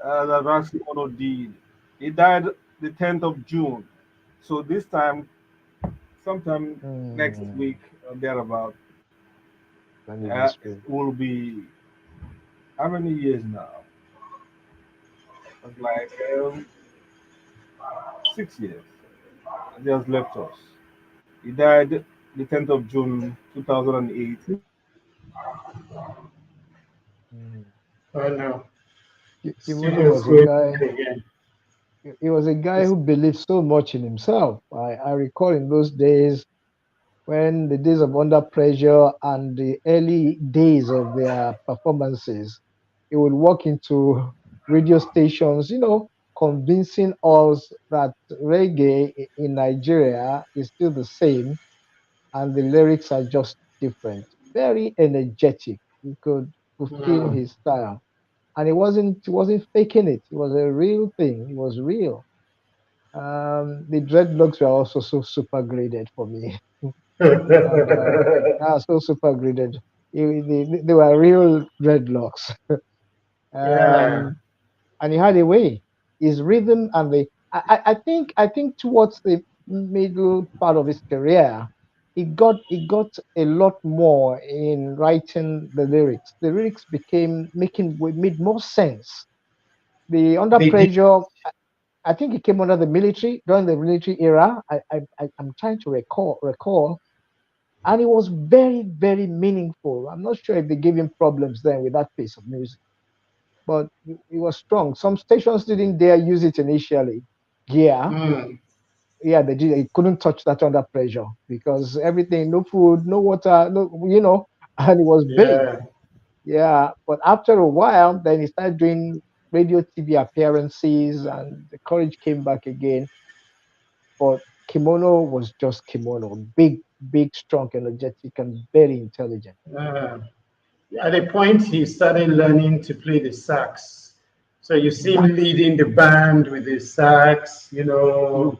that Ras Kimono did. He died the 10th of June. So this time, sometime next Mm, week or thereabout, anniversary. will be how many years now? It's like 6 years. He has left us. He died the 10th of June 2008. Mm. I know Kimono studios was a going guy. again. He was a guy It's, who believed so much in himself. I recall in those days when the days of Under Pressure and the early days of their performances, he would walk into radio stations, convincing us that reggae in Nigeria is still the same and the lyrics are just different. Very energetic. You could feel mm. his style. And he wasn't faking it. It was a real thing. It was real. The dreadlocks were also so super graded for me. uh, so super graded. They were real dreadlocks. Yeah, Um, and he had a way. His rhythm and I think towards the middle part of his career, he got a lot more in writing the lyrics. The lyrics made more sense. The Under they did. Pressure, I think he came under the military during the military era. I'm trying to recall, and it was very very meaningful. I'm not sure if they gave him problems then with that piece of music, but it was strong. Some stations didn't dare use it initially. Yeah, Mm. yeah, they did. They couldn't touch that under pressure because everything, no food, no water, no, and it was big. Yeah. Yeah, but after a while, then he started doing radio TV appearances, and the courage came back again. But Kimono was just Kimono, big, big, strong, energetic, and very intelligent. Uh, at the point he started learning to play the sax. So you see him That's leading the band with the sax, true.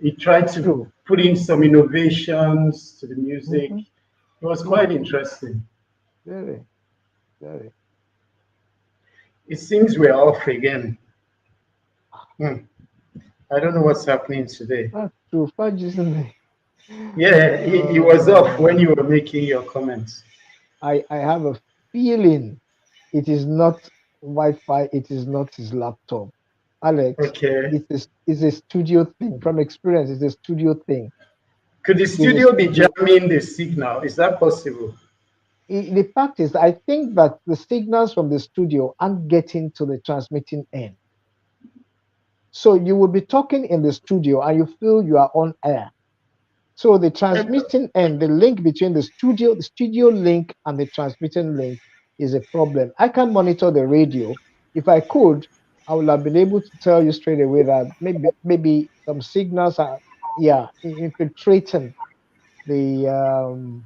he tried to True. put in some innovations to the music. Hmm. It was True. quite interesting. Very, very. It seems we're off again. Hmm. I don't know what's happening today. That's true. Fudge, isn't it? Yeah, he was off when Uh, you were making your comments. I have a feeling it is not Wi-Fi. It is not his laptop. Alex, Okay. it's a studio thing. From experience, it's a studio thing. Could the It's a studio be studio. jamming the signal? Is that possible? The fact is, I think that the signals from the studio aren't getting to the transmitting end. So you will be talking in the studio and you feel you are on air. So the transmitting and the link between the studio link and the transmitting link is a problem. I can monitor the radio. If I could, I would have been able to tell you straight away that maybe some signals are yeah infiltrating the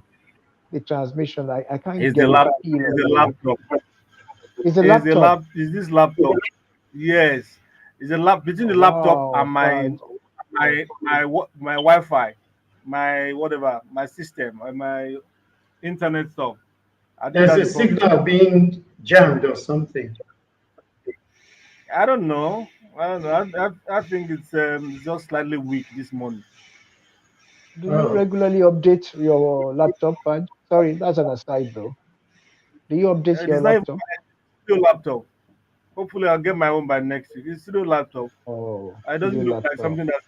transmission. I can't Is the get a lap? feel Is of the it. laptop? It's a Is the laptop. lap? Is this laptop? Yes. Is the lap between the laptop and Wow, my fudge. my Wi-Fi, my whatever, my system, and my internet stuff. I think There's that's a the problem. signal being jammed or something. I don't know. I don't know. I think it's just slightly weak this morning. Do you Oh, regularly update your laptop, fudge? Sorry, that's an aside though. Do you update It your is not even laptop? still laptop. Hopefully, I'll get my own by next week. It's still laptop. Oh, It doesn't studio look like laptop. something that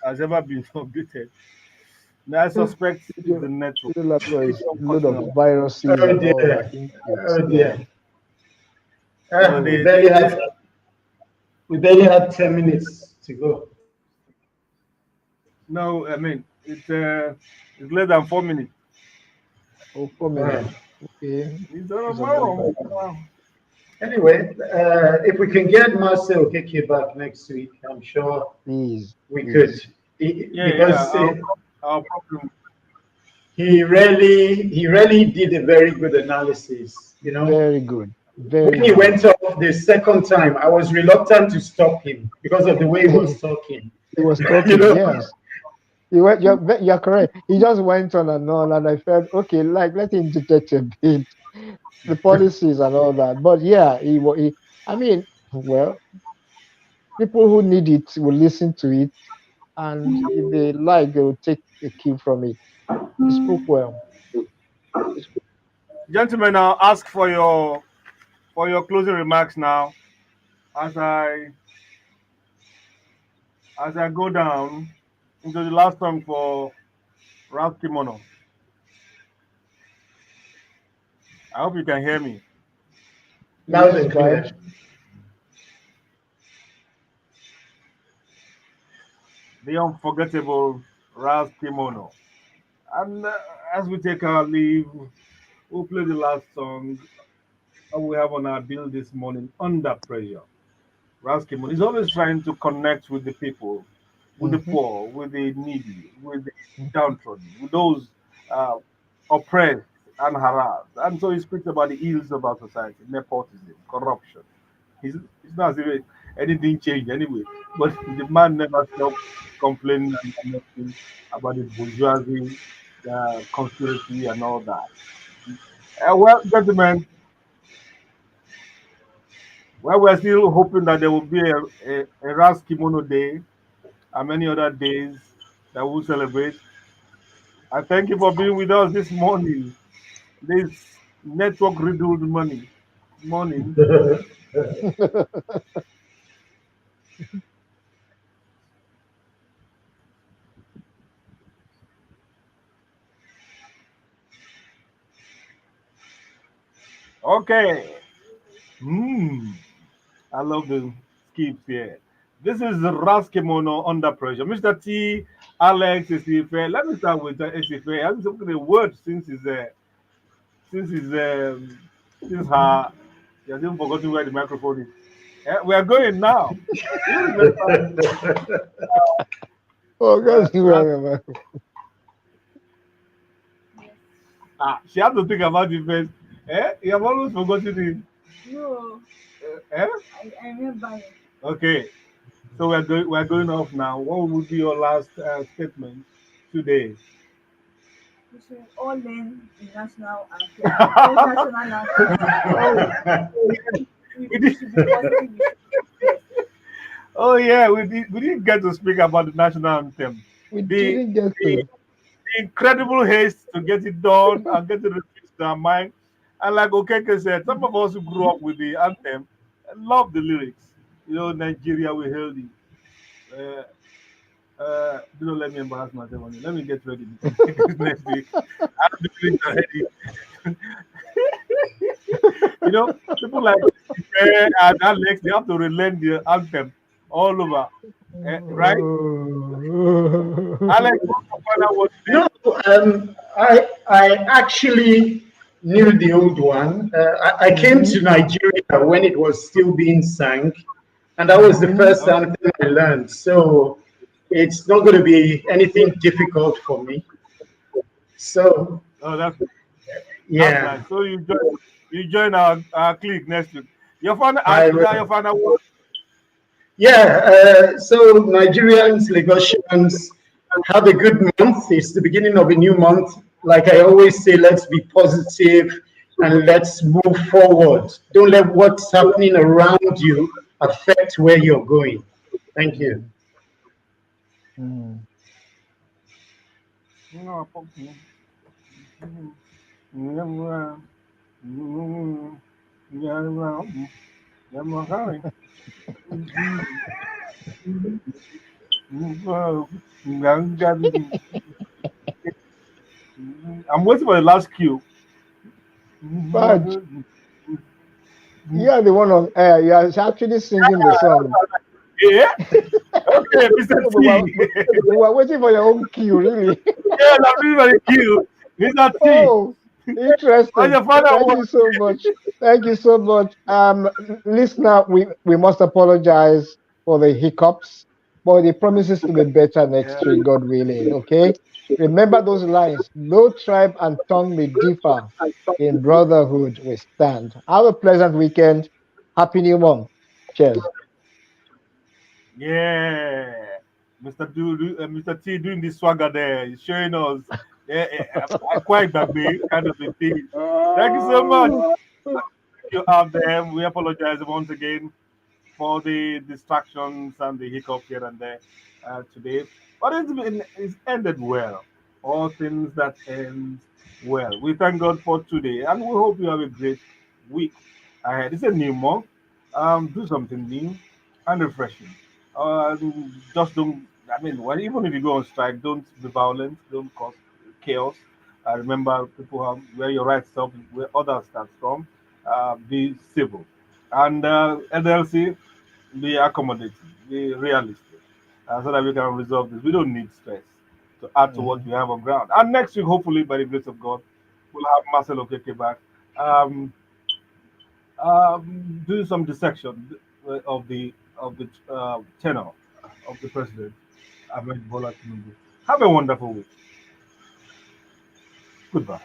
has ever been updated. Now, I suspect it's Studio the network. studio laptop It's is a load of unfortunate. viruses oh and all dear, that. oh Yeah. dear. No, We So barely this had 10 minutes to go. no. I mean, it's less than 4 minutes. oh, 4 minutes. Uh, Okay, It's it's not tomorrow. bad. anyway, if we can get Marcel Keke back next week, I'm sure Please, we could. please. Yeah, yeah. Because I'll probably. he really did a very good analysis. Very good. When Very he good. went off the second time, I was reluctant to stop him because of the way he was talking. He was you talking, know, yes. You're correct. He just went on and on, and I felt okay, like let him detect a bit the policies and all that. But yeah, I mean, well, people who need it will listen to it, and if they like, they will take a cue from it. He spoke well. Gentlemen, I'll ask for your closing remarks now as I go down into the last song for Ralph Kimono. I hope you can hear me. loud Yes, and clear. Fudge. The unforgettable Ralph Kimono. And as we take our leave, we'll play the last song we have on our bill this morning, Under Pressure. Ralph Kimono is always trying to connect with the people, with the Hmm. poor, with the needy, with the downtrodden, with those uh, oppressed and harassed. And so he speaks about the ills of our society, nepotism, corruption. He's not as if anything changed anyway, but the man never stopped complaining and commenting about the bourgeoisie, the conspiracy, and all that. Well, gentlemen, well, we're still hoping that there will be a Ras Kimono Day and many other days that we'll celebrate. I thank you for being with us this morning, this network riddled morning. Okay. Hmm. I love the skips here. This is Ras Kimono Under Pressure. Mr. T, Alex, Esife. Let me start with Esife. I'm just looking at the word since his since her she has even forgotten where the microphone is. We are going now. You remember Oh, God, Ras, Yes. she had to think about it first. You have almost forgotten No, it. I remember it. Okay, so we're going off now. What would be your last statement today? We should all learn the national anthem. Our national anthem. Oh, we We did. should be positive. We should, yes. Oh yeah, we didn't get to speak about the national anthem. we The didn't get the, to. the incredible haste to get it done and get it refused to our mind. And like Okeke said, some of us who grew up with the anthem love the lyrics. Nigeria we hail thee. Uh, don't let me embarrass myself on it. Let me get ready because next week I have the lyrics already. you know, People like Ife and Alex, they have to relearn the anthem. all over, right? Alex, what's your final word today? No, I actually knew the old one. I came Mhm, to Nigeria when it was still being sung, and that was the mhm. first Okay. anthem I learned. So it's not going to be anything difficult for me. So Oh, that's yeah, nice. So you join our clique next week. Your final I is that your will. final word? Yeah, so Nigerians, Lagosians, have a good month. It's the beginning of a new month. Like I always say, let's be positive and let's move forward. Don't let what's happening around you affect where you're going. Thank you. Mm, mm. No, fuck you. Yeah, yeah, yeah, I'm waiting for the last cue. Fudge, you are the one on air. You are actually singing the song. Yeah. Okay, Mr. No, T. we were waiting for your own cue, really. Yes, I'm doing very cute. Mr. T. Oh, What's interesting. your final Thank word? you so much. Thank you so much. Listener, we must apologize for the hiccups, but it promises to be better Yeah. next week, God willing. Okay. Remember those lines. No tribe and tongue may differ. In brotherhood we stand. Have a pleasant weekend. Happy New Month. Cheers. Yeah. Mr. T doing the swagger there. He's showing us. Yeah, I quite that way kind of a thing. Thank you so much. Oh. You out there. We apologize once again for the distractions and the hiccup here and there today. But it's ended well. All things that end well. We thank God for today and we hope you have a great week ahead. It's a new month. Do something new and refreshing. Just don't, I mean, even if you go on strike, don't be violent, don't cause chaos. Remember, people have where your rights stop, where others start from. Be civil. And NLC, be accommodating, be realistic, so that we can resolve this. We don't need stress to add to what Mhm. we have on ground. And next week, hopefully, by the grace of God, we'll have Marcelo Keke back, um, doing some dissection of the tenor of the president, Ahmed Bola Tinubu. Have a wonderful week. Goodbye.